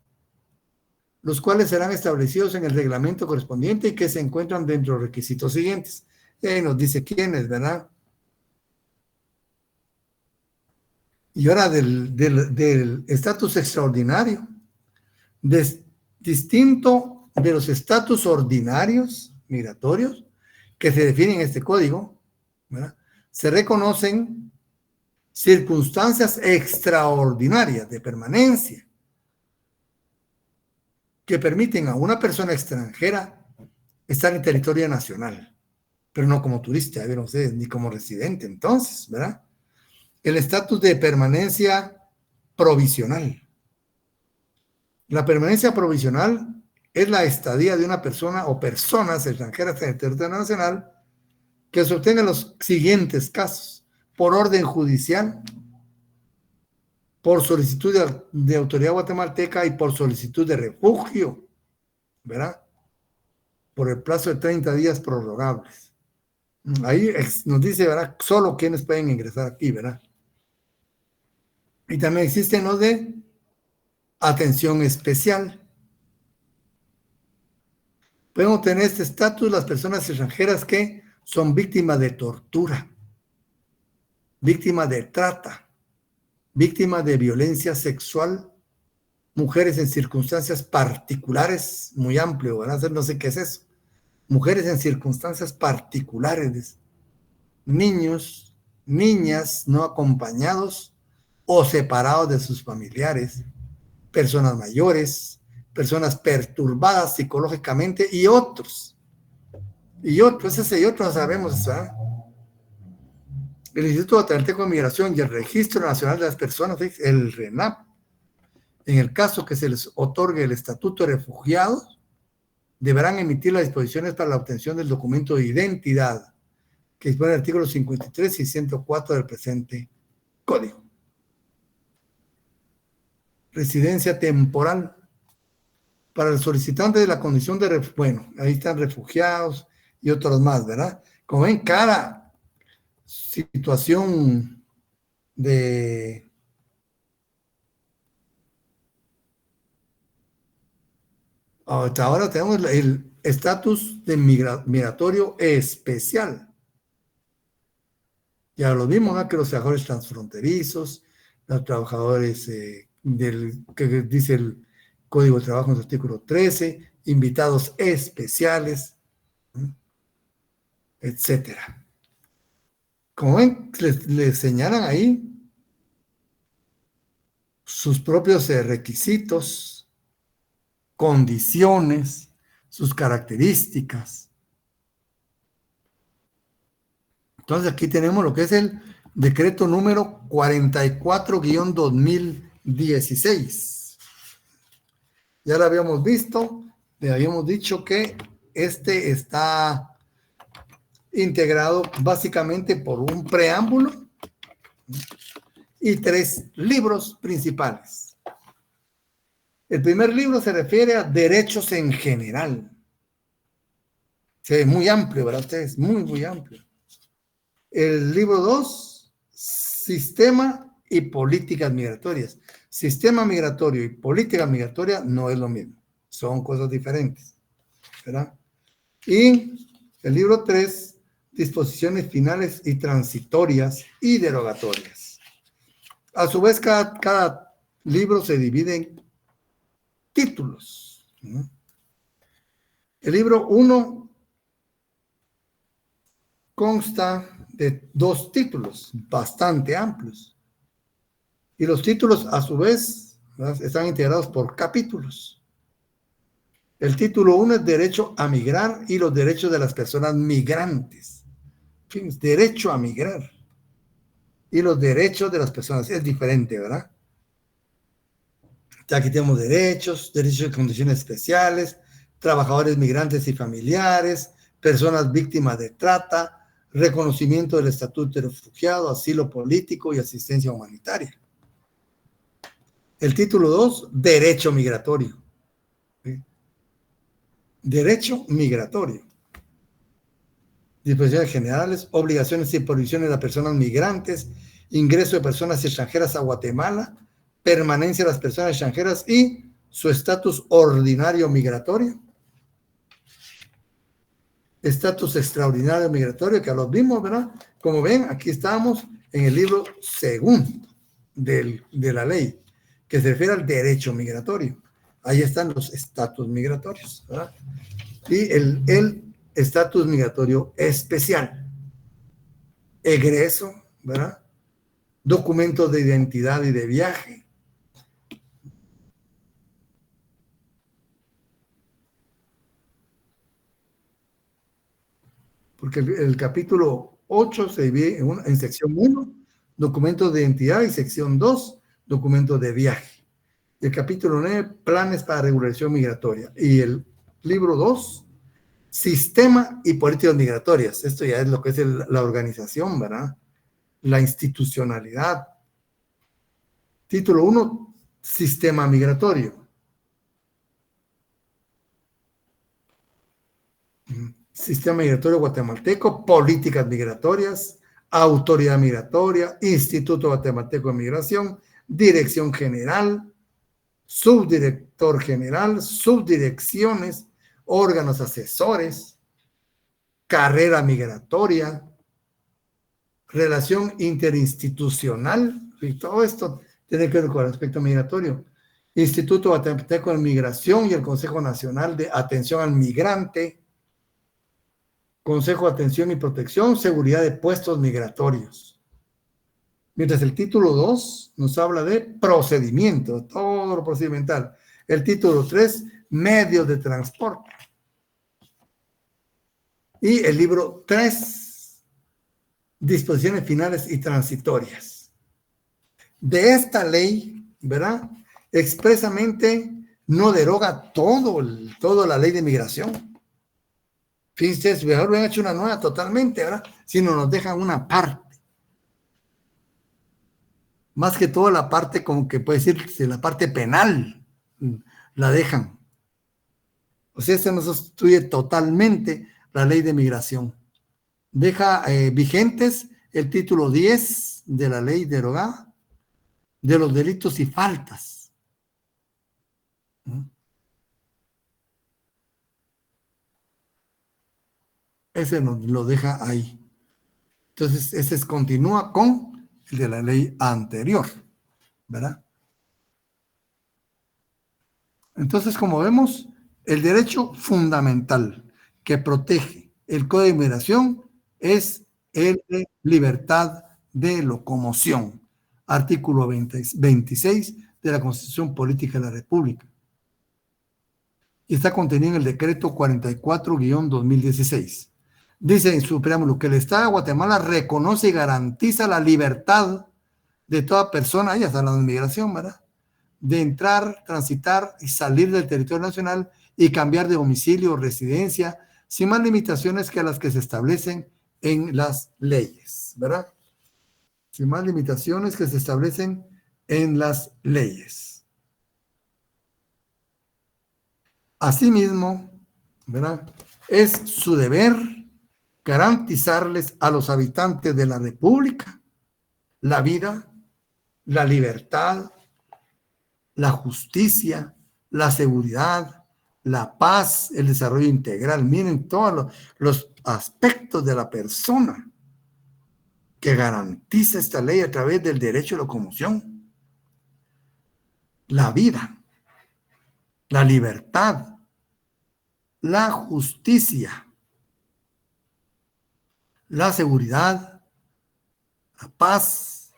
los cuales serán establecidos en el reglamento correspondiente y que se encuentran dentro de los requisitos siguientes. Y ahí nos dice quiénes, ¿verdad? Y ahora del estatus extraordinario, distinto de los estatus ordinarios migratorios que se definen en este código, ¿verdad? Se reconocen circunstancias extraordinarias de permanencia que permiten a una persona extranjera estar en territorio nacional, pero no como turista, ya vieron ustedes, ni como residente. Entonces, ¿verdad? El estatus de permanencia provisional. La permanencia provisional es la estadía de una persona o personas extranjeras en el territorio nacional que se obtenga en los siguientes casos: por orden judicial, por solicitud de autoridad guatemalteca y por solicitud de refugio, ¿verdad? Por el plazo de 30 días prorrogables. Ahí nos dice, ¿verdad?, solo quienes pueden ingresar aquí, ¿verdad? Y también existen los de atención especial. Pueden obtener este estatus las personas extranjeras que son víctimas de tortura, víctimas de trata, víctimas de violencia sexual, mujeres en circunstancias particulares, muy amplio, van a hacer no sé qué es eso, mujeres en circunstancias particulares, niños, niñas no acompañados o separados de sus familiares, personas mayores, personas perturbadas psicológicamente y otros. Ese y otros sabemos, ¿sabes? El Instituto Guatemalteco de Migración y el Registro Nacional de las Personas, el RENAP, en el caso que se les otorgue el estatuto de refugiados, deberán emitir las disposiciones para la obtención del documento de identidad, que dispone el artículo 53 y 104 del presente código. Residencia temporal. Para el solicitante de la condición de bueno, ahí están refugiados y otros más, ¿verdad? Como ven, cada situación de hasta ahora tenemos el estatus de migratorio especial. Ya lo vimos, ¿no? Que los trabajadores transfronterizos, los trabajadores que dice el Código de Trabajo en el artículo 13, invitados especiales, etcétera. Como ven, les señalan ahí sus propios requisitos condiciones, sus características. Entonces aquí tenemos lo que es el decreto número 44-2016. Ya lo habíamos visto, le habíamos dicho que este está integrado básicamente por un preámbulo y 3 libros principales. El primer libro se refiere a derechos en general. Es muy amplio, ¿verdad? Ustedes, muy amplio. El libro 2, sistema y políticas migratorias. Sistema migratorio y política migratoria no es lo mismo. Son cosas diferentes, ¿verdad? Y el libro 3, disposiciones finales y transitorias y derogatorias. A su vez, cada libro se divide en títulos, ¿no? El libro 1 consta de 2 títulos bastante amplios. Y los títulos, a su vez, ¿verdad?, están integrados por capítulos. El título 1 es Derecho a migrar y los derechos de las personas migrantes. En fin, derecho a migrar y los derechos de las personas. Es diferente, ¿verdad? Aquí tenemos derechos y condiciones especiales, trabajadores migrantes y familiares, personas víctimas de trata, reconocimiento del estatuto de refugiado, asilo político y asistencia humanitaria. El título 2, Derecho migratorio. ¿Sí? Derecho migratorio. Disposiciones generales, obligaciones y prohibiciones de las personas migrantes, ingreso de personas extranjeras a Guatemala, permanencia de las personas extranjeras y su estatus ordinario migratorio. Estatus extraordinario migratorio, que lo vimos, ¿verdad? Como ven, aquí estamos en el libro segundo de la ley, que se refiere al derecho migratorio. Ahí están los estatus migratorios, ¿verdad? Y el estatus migratorio especial. Egreso, ¿verdad? Documentos de identidad y de viaje. Porque el capítulo 8 se divide en sección 1, documentos de identidad, y sección 2, documentos de viaje. El capítulo 9, planes para regulación migratoria. Y el libro 2, sistema y políticas migratorias. Esto ya es lo que es la organización, ¿verdad? La institucionalidad. Título 1, sistema migratorio. Sistema migratorio guatemalteco, políticas migratorias, autoridad migratoria, Instituto Guatemalteco de Migración, dirección general, subdirector general, subdirecciones, órganos asesores, carrera migratoria, relación interinstitucional, y todo esto tiene que ver con el aspecto migratorio. Instituto Guatemalteco de Migración y el Consejo Nacional de Atención al Migrante, Consejo de Atención y Protección, Seguridad de Puestos Migratorios. Mientras el título 2 nos habla de procedimiento, todo lo procedimental. El título 3, medios de transporte. Y el libro 3, disposiciones finales y transitorias. De esta ley, ¿verdad? Expresamente no deroga toda la ley de migración. Fíjense, mejor hubieran hecho una nueva totalmente, ¿verdad? Si no nos dejan una parte. Más que todo la parte, como que puede decirse, la parte penal, la dejan. O sea, se nos sustituye totalmente la ley de migración. Deja vigentes el título 10 de la ley derogada de los delitos y faltas. Ese lo deja ahí. Entonces, ese continúa con el de la ley anterior, ¿verdad? Entonces, como vemos, el derecho fundamental que protege el Código de Migración es el de libertad de locomoción, artículo 26 de la Constitución Política de la República. y está contenido en el decreto 44-2016. Dice en su preámbulo que el Estado de Guatemala reconoce y garantiza la libertad de toda persona, ahí está la inmigración, ¿verdad?, de entrar, transitar y salir del territorio nacional y cambiar de domicilio o residencia sin más limitaciones que las que se establecen en las leyes, ¿verdad? Sin más limitaciones que se establecen en las leyes. Asimismo, ¿verdad?, es su deber garantizarles a los habitantes de la República la vida, la libertad, la justicia, la seguridad, la paz, el desarrollo integral. Miren todos los aspectos de la persona que garantiza esta ley a través del derecho de locomoción. La vida, la libertad, la justicia, la seguridad, la paz,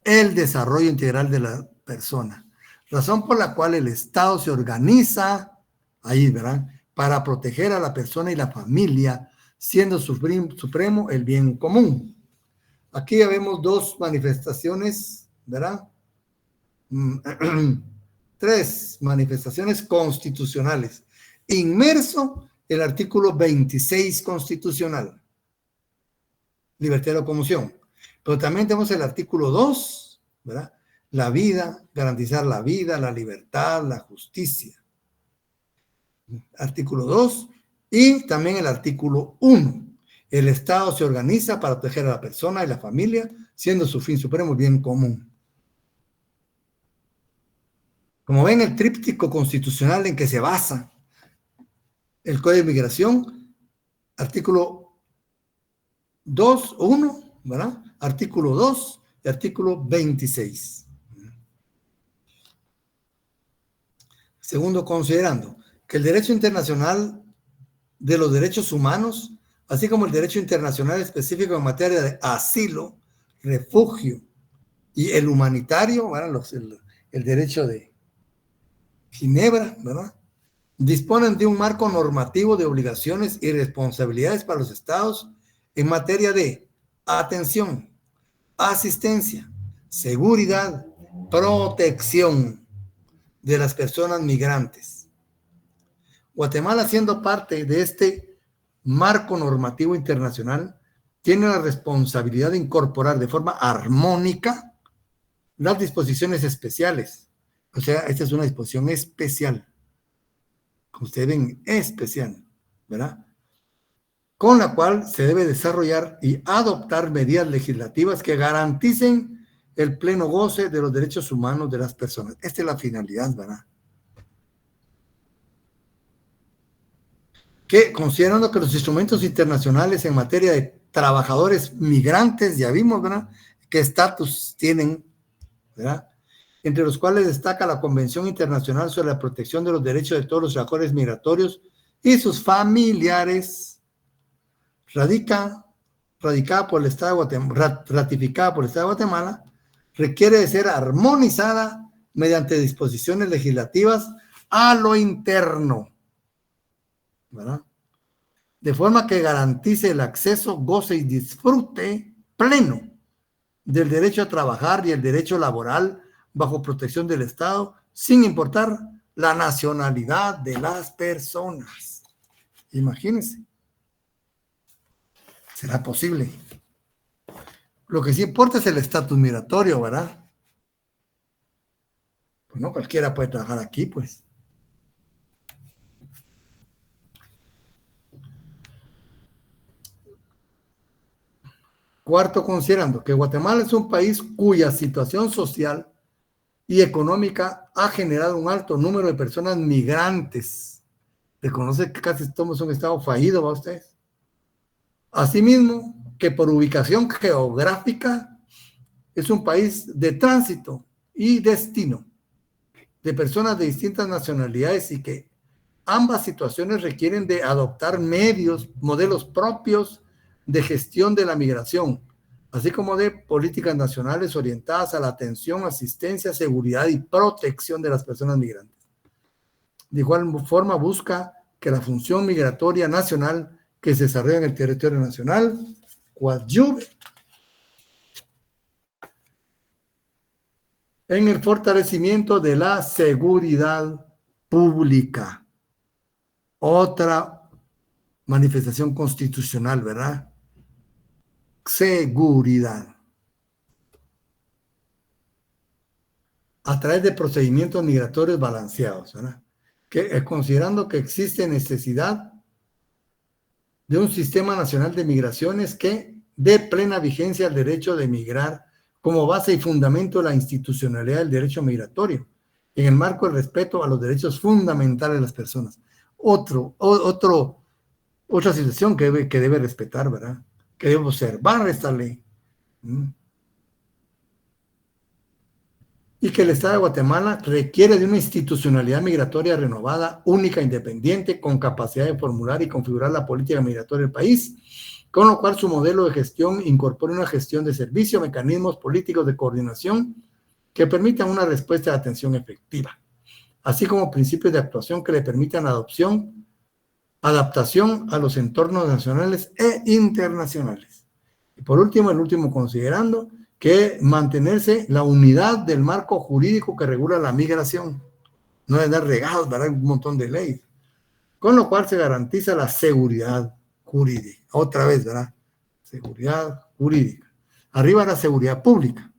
el desarrollo integral de la persona. Razón por la cual el Estado se organiza, ahí verán, para proteger a la persona y la familia, siendo supremo el bien común. Aquí ya vemos dos manifestaciones, ¿verdad? Tres manifestaciones constitucionales. Inmerso el artículo 26 constitucional, libertad de locomoción. Pero también tenemos el artículo 2, ¿verdad? La vida, garantizar la vida, la libertad, la justicia. Artículo 2. Y también el artículo 1. El Estado se organiza para proteger a la persona y la familia, siendo su fin supremo el bien común. Como ven, el tríptico constitucional en que se basa el Código de Migración, artículo 2, 1, ¿verdad? Artículo 2 y artículo 26. Segundo, considerando que el derecho internacional de los derechos humanos, así como el derecho internacional específico en materia de asilo, refugio y el humanitario, ¿verdad?, el derecho de Ginebra, ¿verdad?, disponen de un marco normativo de obligaciones y responsabilidades para los estados en materia de atención, asistencia, seguridad, protección de las personas migrantes. Guatemala, siendo parte de este marco normativo internacional, tiene la responsabilidad de incorporar de forma armónica las disposiciones especiales. O sea, esta es una disposición especial. Como ustedes ven, especial, ¿verdad?, con la cual se debe desarrollar y adoptar medidas legislativas que garanticen el pleno goce de los derechos humanos de las personas. Esta es la finalidad, ¿verdad? Que considerando que los instrumentos internacionales en materia de trabajadores migrantes, ya vimos, ¿verdad?, qué estatus tienen, ¿verdad?, entre los cuales destaca la Convención Internacional sobre la Protección de los Derechos de todos los trabajadores migratorios y sus familiares, ratificada por el Estado de Guatemala, requiere de ser armonizada mediante disposiciones legislativas a lo interno, ¿verdad?, de forma que garantice el acceso, goce y disfrute pleno del derecho a trabajar y el derecho laboral bajo protección del Estado, sin importar la nacionalidad de las personas. Imagínense. ¿Será posible? Lo que sí importa es el estatus migratorio, ¿verdad? Pues no cualquiera puede trabajar aquí, pues. Cuarto, considerando que Guatemala es un país cuya situación social y económica ha generado un alto número de personas migrantes. Reconoce que casi somos un estado fallido, ¿va ustedes? Asimismo, que por ubicación geográfica es un país de tránsito y destino de personas de distintas nacionalidades y que ambas situaciones requieren de adoptar modelos propios de gestión de la migración, así como de políticas nacionales orientadas a la atención, asistencia, seguridad y protección de las personas migrantes. De igual forma busca que la función migratoria nacional que se desarrolla en el territorio nacional coadyuve en el fortalecimiento de la seguridad pública. Otra manifestación constitucional, ¿verdad? Seguridad. A través de procedimientos migratorios balanceados, ¿verdad? Considerando que existe necesidad de un sistema nacional de migraciones que dé plena vigencia al derecho de migrar como base y fundamento de la institucionalidad del derecho migratorio, en el marco del respeto a los derechos fundamentales de las personas. Otra situación que debe respetar, ¿verdad? Que debe observar esta ley. Y que el Estado de Guatemala requiere de una institucionalidad migratoria renovada, única, independiente, con capacidad de formular y configurar la política migratoria del país, con lo cual su modelo de gestión incorpora una gestión de servicio, mecanismos políticos de coordinación que permitan una respuesta de atención efectiva, así como principios de actuación que le permitan adaptación a los entornos nacionales e internacionales. Y por último, considerando que mantenerse la unidad del marco jurídico que regula la migración, no es dar regados, ¿verdad? Un montón de leyes, con lo cual se garantiza la seguridad jurídica. Otra vez, ¿verdad? Seguridad jurídica. Arriba era seguridad pública,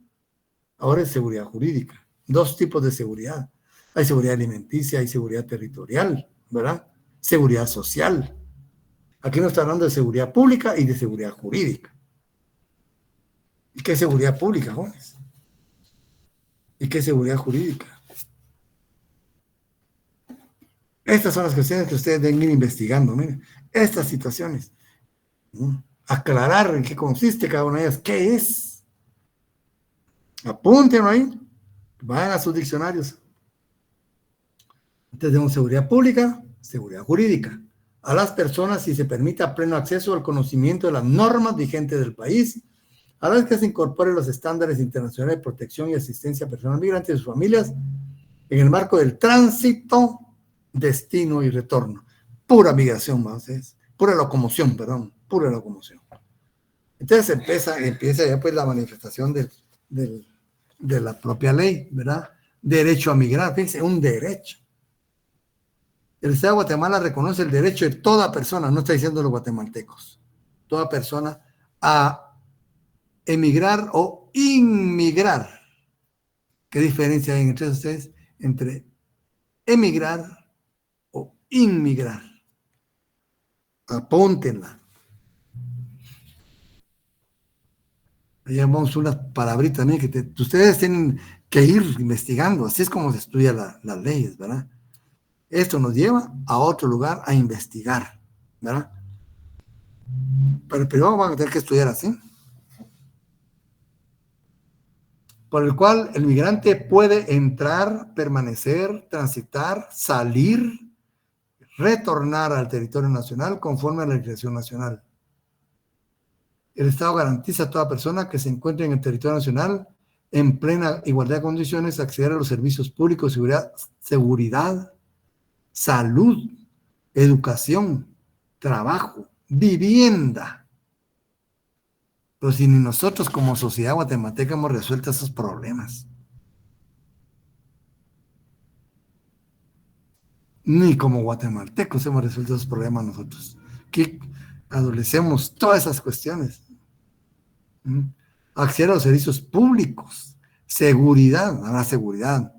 ahora es seguridad jurídica. Dos tipos de seguridad. Hay seguridad alimenticia, hay seguridad territorial, ¿verdad? Seguridad social. Aquí no está hablando de seguridad pública y de seguridad jurídica. ¿Y qué seguridad pública, jóvenes? ¿Y qué seguridad jurídica? Estas son las cuestiones que ustedes deben ir investigando, miren. Estas situaciones. Aclarar en qué consiste cada una de ellas. ¿Qué es? Apúntenlo ahí. Vayan a sus diccionarios. Entonces tenemos seguridad pública, seguridad jurídica. A las personas si se permita pleno acceso al conocimiento de las normas vigentes del país, a la vez que se incorporen los estándares internacionales de protección y asistencia a personas migrantes y sus familias en el marco del tránsito, destino y retorno. Pura migración, más es pura locomoción. Entonces empieza ya pues la manifestación de la propia ley, ¿verdad? Derecho a migrar, fíjense, un derecho. El Estado de Guatemala reconoce el derecho de toda persona, no está diciendo los guatemaltecos, toda persona a emigrar o inmigrar. ¿Qué diferencia hay entre ustedes? Entre emigrar o inmigrar. Apúntenla. Ahí vamos unas palabritas también que ustedes tienen que ir investigando. Así es como se estudia las leyes, ¿verdad? Esto nos lleva a otro lugar a investigar, ¿verdad? Pero primero vamos a tener que estudiar así. Por el cual el migrante puede entrar, permanecer, transitar, salir, retornar al territorio nacional conforme a la legislación nacional. El Estado garantiza a toda persona que se encuentre en el territorio nacional en plena igualdad de condiciones acceder a los servicios públicos, seguridad, salud, educación, trabajo, vivienda. Pero si ni nosotros como sociedad guatemalteca hemos resuelto esos problemas. Ni como guatemaltecos hemos resuelto esos problemas nosotros. Que adolecemos todas esas cuestiones. Acceder a los servicios públicos, seguridad, ahora seguridad,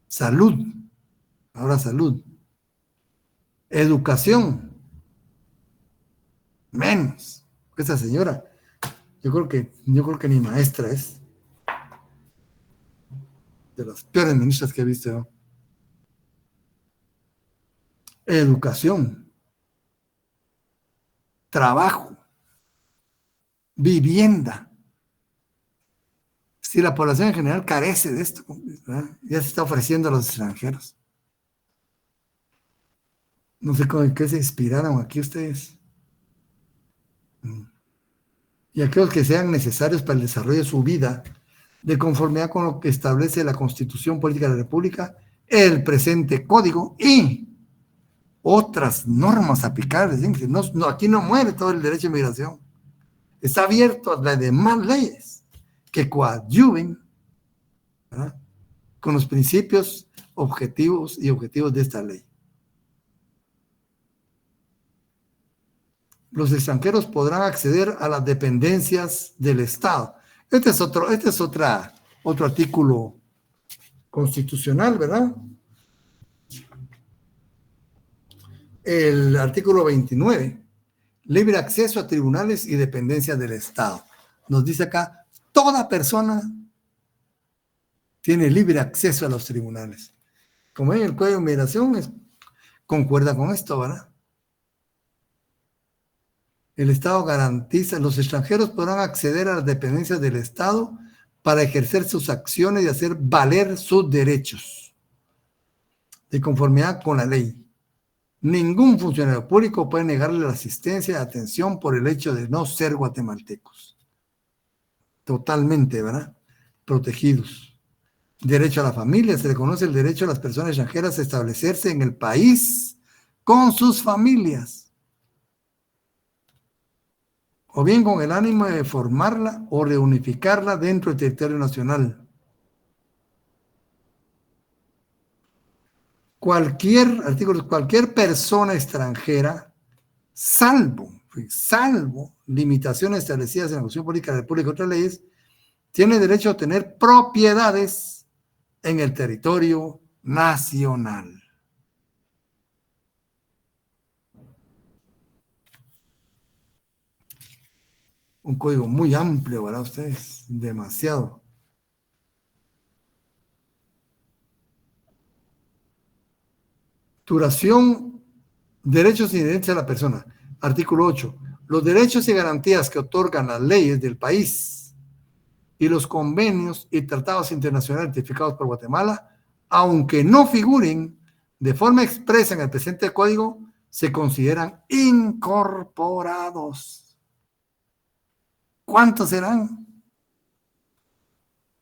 salud, ahora salud, educación, menos. Esa señora, yo creo que ni maestra es. De las peores ministras que he visto yo. Educación, trabajo, vivienda. Si la población en general carece de esto, ¿verdad? Ya se está ofreciendo a los extranjeros. No sé con qué se inspiraron aquí ustedes. Y aquellos que sean necesarios para el desarrollo de su vida, de conformidad con lo que establece la Constitución Política de la República, el presente código y otras normas aplicables. No, aquí no muere todo el derecho de migración. Está abierto a las demás leyes que coadyuven, ¿verdad?, con los principios objetivos de esta ley. Los extranjeros podrán acceder a las dependencias del Estado. Este es otro artículo constitucional, ¿verdad? El artículo 29, libre acceso a tribunales y dependencias del Estado. Nos dice acá, toda persona tiene libre acceso a los tribunales. Como en el Código de Migración, concuerda con esto, ¿verdad? El Estado garantiza, los extranjeros podrán acceder a las dependencias del Estado para ejercer sus acciones y hacer valer sus derechos de conformidad con la ley. Ningún funcionario público puede negarle la asistencia y atención por el hecho de no ser guatemaltecos. Totalmente, ¿verdad? Protegidos. Derecho a la familia. Se reconoce el derecho a las personas extranjeras a establecerse en el país con sus familias, o bien con el ánimo de formarla o reunificarla dentro del territorio nacional. Cualquier persona extranjera, salvo limitaciones establecidas en la Constitución Política de la República y otras leyes, tiene derecho a tener propiedades en el territorio nacional. Un código muy amplio, ¿verdad? Ustedes, demasiado. Duración, derechos inherentes a la persona. Artículo 8. Los derechos y garantías que otorgan las leyes del país y los convenios y tratados internacionales ratificados por Guatemala, aunque no figuren de forma expresa en el presente código, se consideran incorporados. ¿Cuántos serán?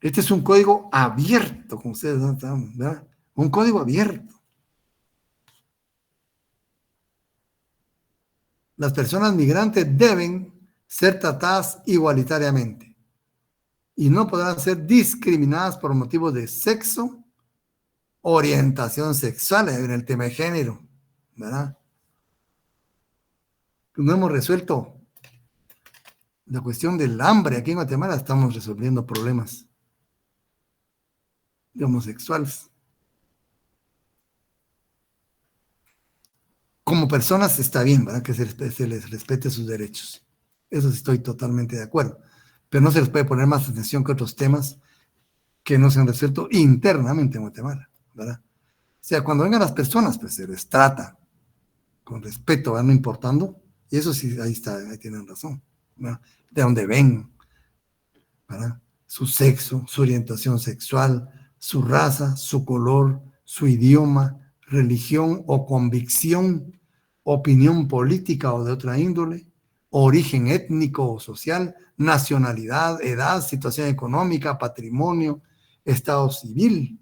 Este es un código abierto, como ustedes saben, ¿verdad? Un código abierto. Las personas migrantes deben ser tratadas igualitariamente y no podrán ser discriminadas por motivos de sexo, orientación sexual, en el tema de género, ¿verdad? No hemos resuelto la cuestión del hambre. Aquí en Guatemala estamos resolviendo problemas de homosexuales. Como personas está bien, ¿verdad?, que se les respete sus derechos. Eso sí estoy totalmente de acuerdo. Pero no se les puede poner más atención que otros temas que no se han resuelto internamente en Guatemala, ¿verdad? O sea, cuando vengan las personas, pues se les trata con respeto, ¿verdad?, no importando. Y eso sí, ahí tienen razón, ¿verdad? De dónde ven, ¿verdad?, su sexo, su orientación sexual, su raza, su color, su idioma, religión o convicción, opinión política o de otra índole, origen étnico o social, nacionalidad, edad, situación económica, patrimonio, estado civil,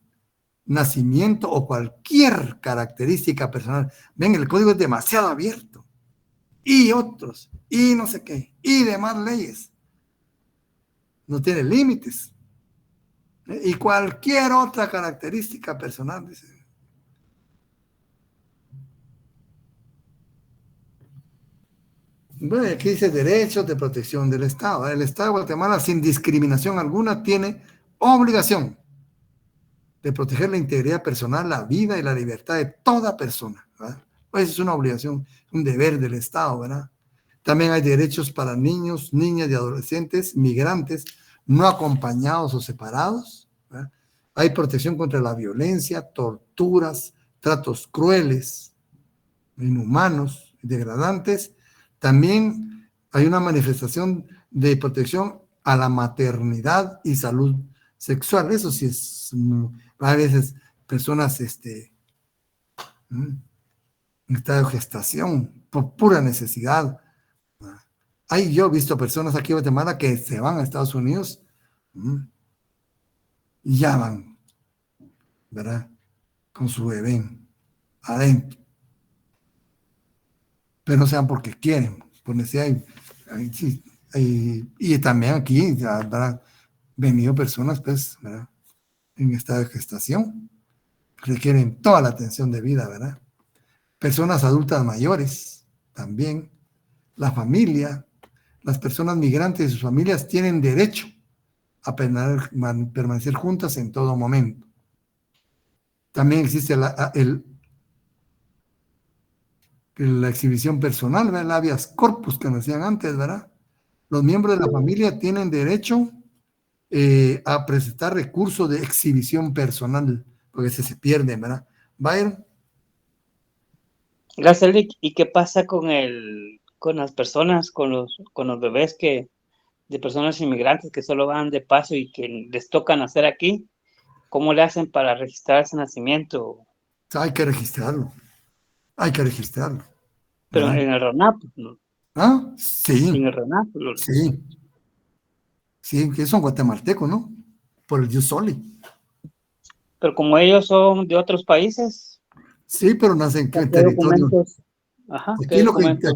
nacimiento o cualquier característica personal. Ven, el código es demasiado abierto. Y otros, y no sé qué, y demás leyes. No tiene límites. Y cualquier otra característica personal, dice. Bueno, aquí dice derechos de protección del Estado. El Estado de Guatemala, sin discriminación alguna, tiene obligación de proteger la integridad personal, la vida y la libertad de toda persona, ¿verdad? Pues es una obligación, un deber del Estado, ¿verdad? También hay derechos para niños, niñas y adolescentes, migrantes, no acompañados o separados, ¿verdad? Hay protección contra la violencia, torturas, tratos crueles, inhumanos, degradantes. También hay una manifestación de protección a la maternidad y salud sexual. Eso sí es, a veces personas en estado de gestación por pura necesidad. Yo he visto personas aquí en Guatemala que se van a Estados Unidos y ya van, ¿verdad? con su bebé adentro. Pero no sean porque quieren, por necesidad. Sí, y también aquí habrá venido personas, pues, ¿verdad?, en estado de gestación, requieren toda la atención debida, ¿verdad? Personas adultas mayores, también, la familia, las personas migrantes y sus familias tienen derecho a permanecer juntas en todo momento. También existe la exhibición personal, ¿verdad? El habeas corpus que nos decían antes, ¿verdad? Los miembros de la familia tienen derecho a presentar recursos de exhibición personal, porque se pierden, ¿verdad? Byron. Gracias, Lick. ¿Y qué pasa con las personas, con los bebés de personas inmigrantes que solo van de paso y que les toca nacer aquí? ¿Cómo le hacen para registrar ese nacimiento? Hay que registrarlo. Hay que registrarlo. Pero ¿Verdad? en el RONAP, ¿no? ¿Ah? Sí, En el RONAP lo registran. sí. Sí, que son guatemaltecos, ¿no? Por el Jus Soli. Pero como ellos son de otros países, Sí, pero nacen ¿qué en territorio. documentos? Ajá, ¿qué Aquí documentos?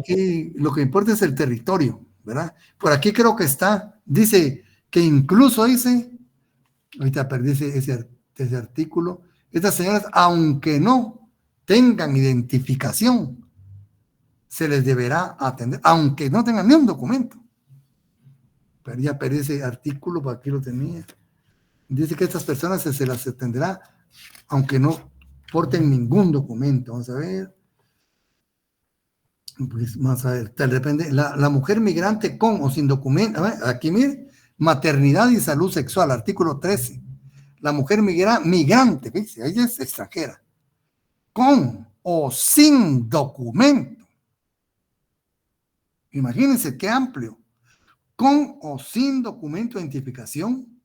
lo que importa es el territorio, ¿verdad? Por aquí creo que dice que incluso dice, ahorita perdí ese artículo, estas señoras, aunque no tengan identificación, se les deberá atender, aunque no tengan ni un documento. Pero ya perdí ese artículo, por aquí lo tenía. Dice que estas personas se las atenderá, aunque no porten ningún documento. Vamos a ver. Pues vamos a ver, depende. La mujer migrante con o sin documento, aquí mire, maternidad y salud sexual, artículo 13. La mujer migrante, fíjese, ella es extranjera, con o sin documento. Imagínense qué amplio. Con o sin documento de identificación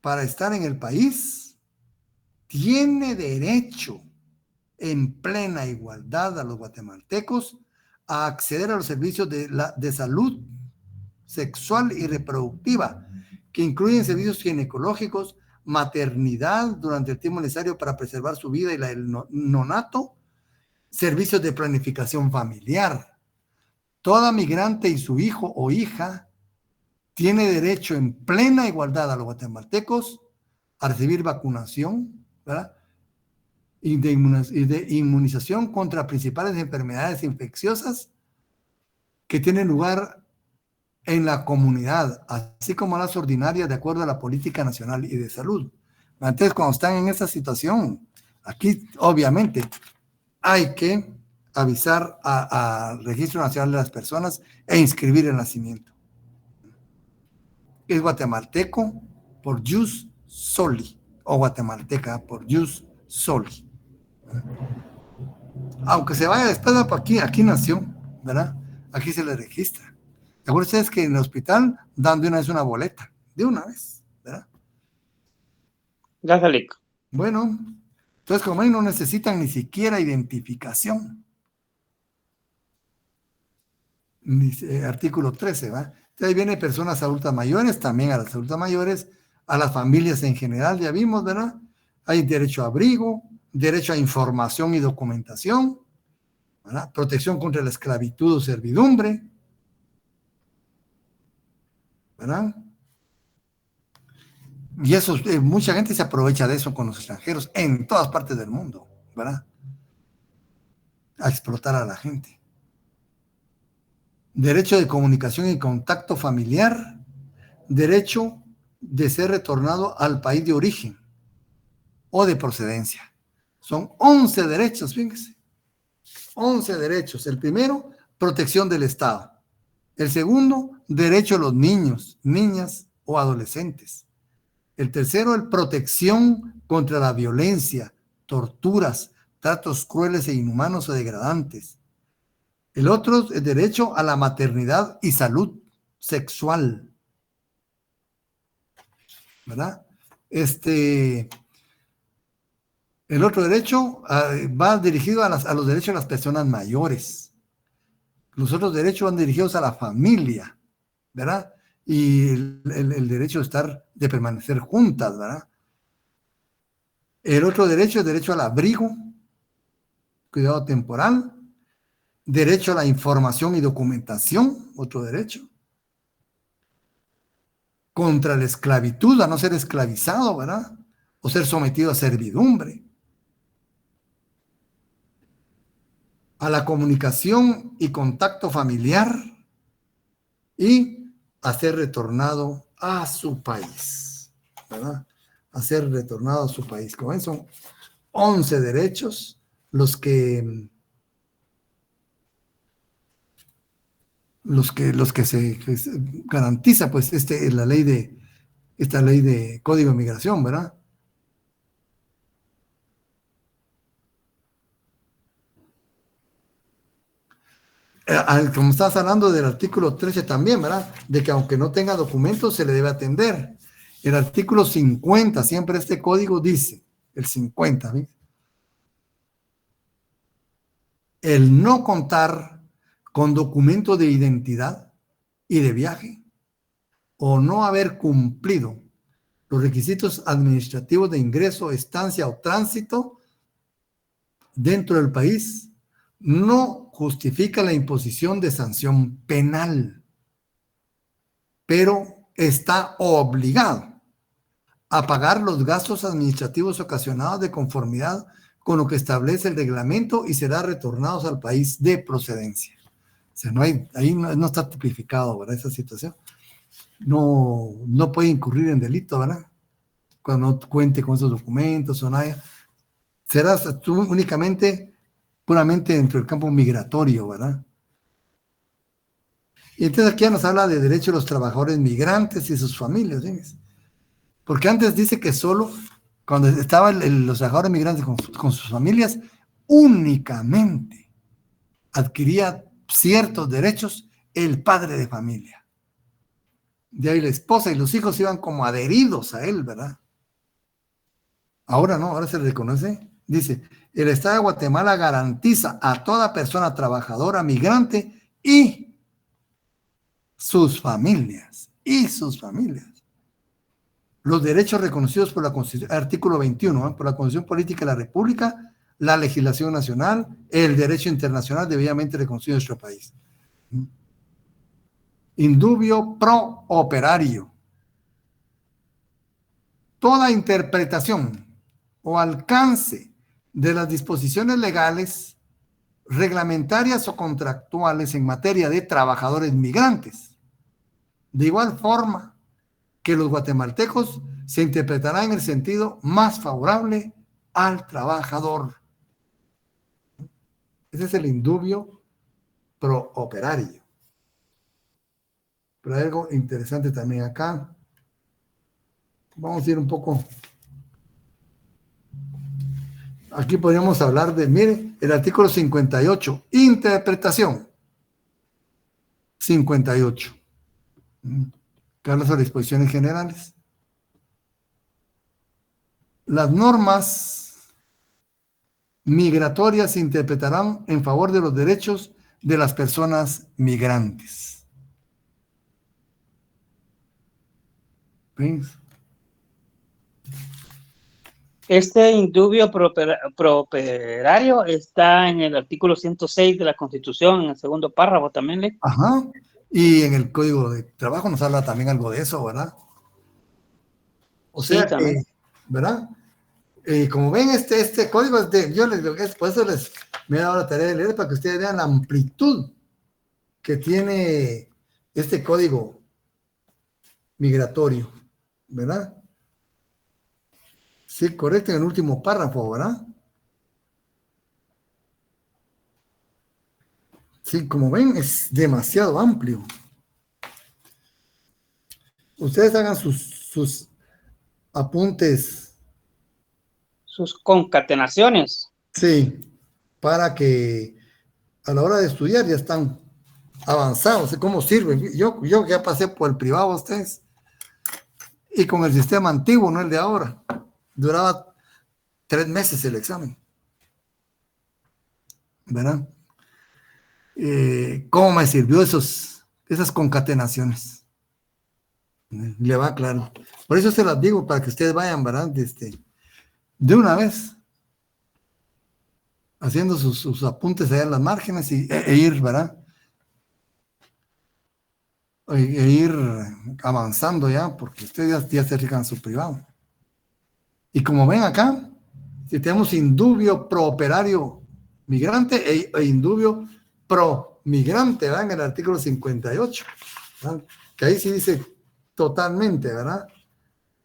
para estar en el país, tiene derecho en plena igualdad a los guatemaltecos a acceder a los servicios de salud sexual y reproductiva, que incluyen servicios ginecológicos, maternidad durante el tiempo necesario para preservar su vida y la del nonato, servicios de planificación familiar. Toda migrante y su hijo o hija tiene derecho en plena igualdad a los guatemaltecos a recibir vacunación, ¿verdad?, y de inmunización contra principales enfermedades infecciosas que tienen lugar en la comunidad, así como las ordinarias de acuerdo a la política nacional y de salud. Entonces, cuando están en esa situación, aquí obviamente hay que avisar al Registro Nacional de las Personas e inscribir el nacimiento. Es guatemalteco por Jus Soli, o guatemalteca por Jus Soli. Aunque se vaya después, aquí nació, ¿verdad? Aquí se le registra. ¿Te acuerdan ustedes que en el hospital dan de una vez una boleta? De una vez, ¿verdad? Gracias, Lick. Bueno, entonces como ahí no necesitan ni siquiera identificación. Artículo 13, ¿va? Entonces ahí viene personas adultas mayores, también a las adultas mayores, a las familias en general, ya vimos, ¿verdad? Hay derecho a abrigo, derecho a información y documentación, ¿verdad? Protección contra la esclavitud o servidumbre, ¿verdad? Y eso, mucha gente se aprovecha de eso con los extranjeros en todas partes del mundo, ¿verdad? A explotar a la gente. Derecho de comunicación y contacto familiar, derecho de ser retornado al país de origen o de procedencia. Son 11 derechos, fíjense. 11 derechos. El primero, protección del Estado. El segundo, derecho a los niños, niñas o adolescentes. El tercero, el protección contra la violencia, torturas, tratos crueles e inhumanos o degradantes. El otro es el derecho a la maternidad y salud sexual, ¿verdad? El otro derecho va dirigido a los derechos de las personas mayores. Los otros derechos van dirigidos a la familia, ¿verdad? Y el derecho de permanecer juntas, ¿verdad? El otro derecho es derecho al abrigo, cuidado temporal, derecho a la información y documentación, otro derecho, contra la esclavitud, a no ser esclavizado, ¿verdad? O ser sometido a servidumbre, a la comunicación y contacto familiar y a ser retornado a su país, ¿verdad? A ser retornado a su país. Como ven, son 11 derechos los que se garantiza, pues, esta ley de Código de Migración, ¿verdad? Como estás hablando del artículo 13 también, ¿verdad? De que aunque no tenga documentos se le debe atender. El artículo 50, siempre este código dice, el 50, ¿sí? El no contar con documento de identidad y de viaje o no haber cumplido los requisitos administrativos de ingreso, estancia o tránsito dentro del país no justifica la imposición de sanción penal, pero está obligado a pagar los gastos administrativos ocasionados de conformidad con lo que establece el reglamento y será retornados al país de procedencia. O sea, ahí no está tipificado, ¿verdad? Esa situación. No puede incurrir en delito, ¿verdad? Cuando no cuente con esos documentos o nada. Serás tú únicamente, puramente dentro del campo migratorio, ¿verdad? Y entonces aquí ya nos habla de derecho de los trabajadores migrantes y sus familias, ¿sí? Porque antes dice que solo cuando estaban los trabajadores migrantes con sus familias, únicamente adquiría ciertos derechos el padre de familia. De ahí la esposa y los hijos iban como adheridos a él, ¿verdad? Ahora no, ahora se le reconoce. Dice, el Estado de Guatemala garantiza a toda persona trabajadora, migrante y sus familias, los derechos reconocidos por la Constitución, artículo 21, por la Constitución Política de la República, la legislación nacional, el derecho internacional debidamente reconocido en nuestro país. Indubio pro operario. Toda interpretación o alcance de las disposiciones legales, reglamentarias o contractuales en materia de trabajadores migrantes. De igual forma que los guatemaltecos se interpretará en el sentido más favorable al trabajador. Ese es el indubio pro operario. Pero hay algo interesante también acá. Vamos a ir un poco. Aquí podríamos hablar de, mire, el artículo 58, interpretación. 58. Que habla sobre disposiciones generales. Las normas migratorias se interpretarán en favor de los derechos de las personas migrantes. ¿Sí? Este indubio pro operario está en el artículo 106 de la Constitución, en el segundo párrafo también. Ajá. Y en el Código de Trabajo nos habla también algo de eso, ¿verdad? O sea, sí, también. ¿verdad? Como ven, este código es por eso me he dado la tarea de leer para que ustedes vean la amplitud que tiene este código migratorio, ¿verdad? Sí, correcto, en el último párrafo, ¿verdad? Sí, como ven, es demasiado amplio. Ustedes hagan sus apuntes. Sus concatenaciones. Sí, para que a la hora de estudiar ya están avanzados. ¿Cómo sirve? Yo ya pasé por el privado ustedes. Y con el sistema antiguo, no el de ahora. Duraba 3 meses el examen. ¿Verdad? ¿Cómo me sirvió esas concatenaciones? Le va claro. Por eso se las digo, para que ustedes vayan, ¿verdad? de una vez, haciendo sus apuntes allá en las márgenes e ir, ¿verdad? E ir avanzando ya, porque ustedes ya se rican su privado. Y como ven acá, si tenemos indubio pro operario migrante e indubio pro migrante, ¿verdad? En el artículo 58, ¿verdad? Que ahí sí dice totalmente, ¿verdad?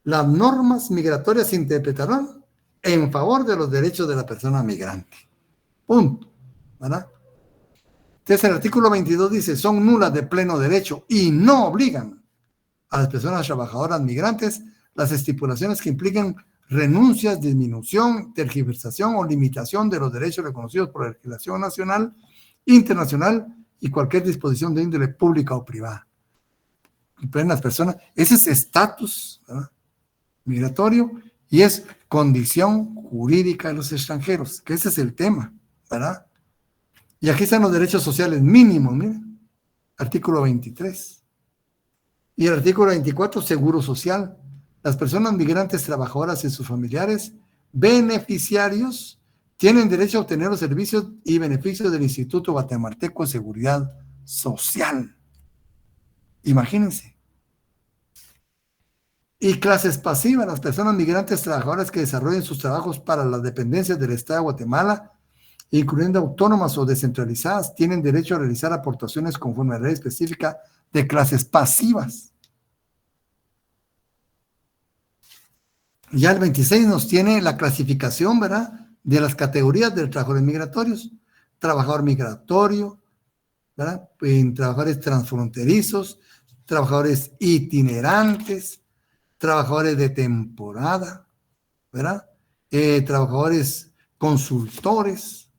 Las normas migratorias se interpretarán en favor de los derechos de la persona migrante. Punto, ¿verdad? Entonces el artículo 22 dice, son nulas de pleno derecho y no obligan a las personas trabajadoras migrantes las estipulaciones que impliquen renuncias, disminución, tergiversación o limitación de los derechos reconocidos por la legislación nacional, internacional y cualquier disposición de índole pública o privada. Las personas, ese es estatus, ¿verdad? Migratorio y es condición jurídica de los extranjeros, que ese es el tema, ¿verdad? Y aquí están los derechos sociales mínimos, miren, artículo 23. Y el artículo 24, seguro social. Las personas migrantes, trabajadoras y sus familiares, beneficiarios, tienen derecho a obtener los servicios y beneficios del Instituto Guatemalteco de Seguridad Social. Imagínense. Y clases pasivas, las personas migrantes trabajadoras que desarrollen sus trabajos para las dependencias del Estado de Guatemala, incluyendo autónomas o descentralizadas, tienen derecho a realizar aportaciones conforme a la ley específica de clases pasivas. Ya el 26 nos tiene la clasificación, ¿verdad?, de las categorías de trabajadores migratorios. Trabajador migratorio, ¿verdad?, en trabajadores transfronterizos, trabajadores itinerantes, trabajadores de temporada, ¿verdad? Trabajadores consultores.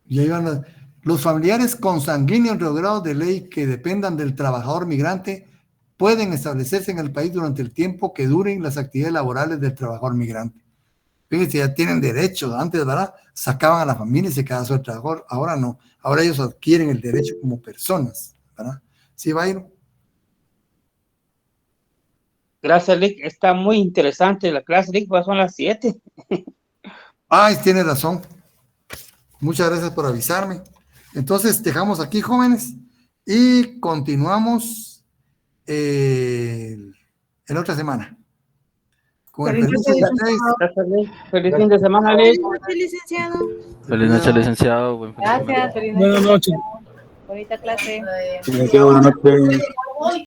Y ahí van los familiares consanguíneos regrados de ley que dependan del trabajador migrante pueden establecerse en el país durante el tiempo que duren las actividades laborales del trabajador migrante. Fíjense, ya tienen derecho. Antes, ¿verdad?, sacaban a la familia y se quedaba su trabajador. Ahora no. Ahora ellos adquieren el derecho como personas, ¿verdad? ¿Sí, Byron? Gracias, Lick. Está muy interesante la clase, Lick. Son las 7. Ay, tiene razón. Muchas gracias por avisarme. Entonces, dejamos aquí, jóvenes, y continuamos en otra semana. Con el permiso de ustedes. Gracias, Lick. Feliz fin de semana, Lick. Feliz noche, licenciado. Feliz noche, licenciado. Buen fin de semana. Gracias, feliz noche. Buenas noches. Bonita clase. Licenciado, buenas noches.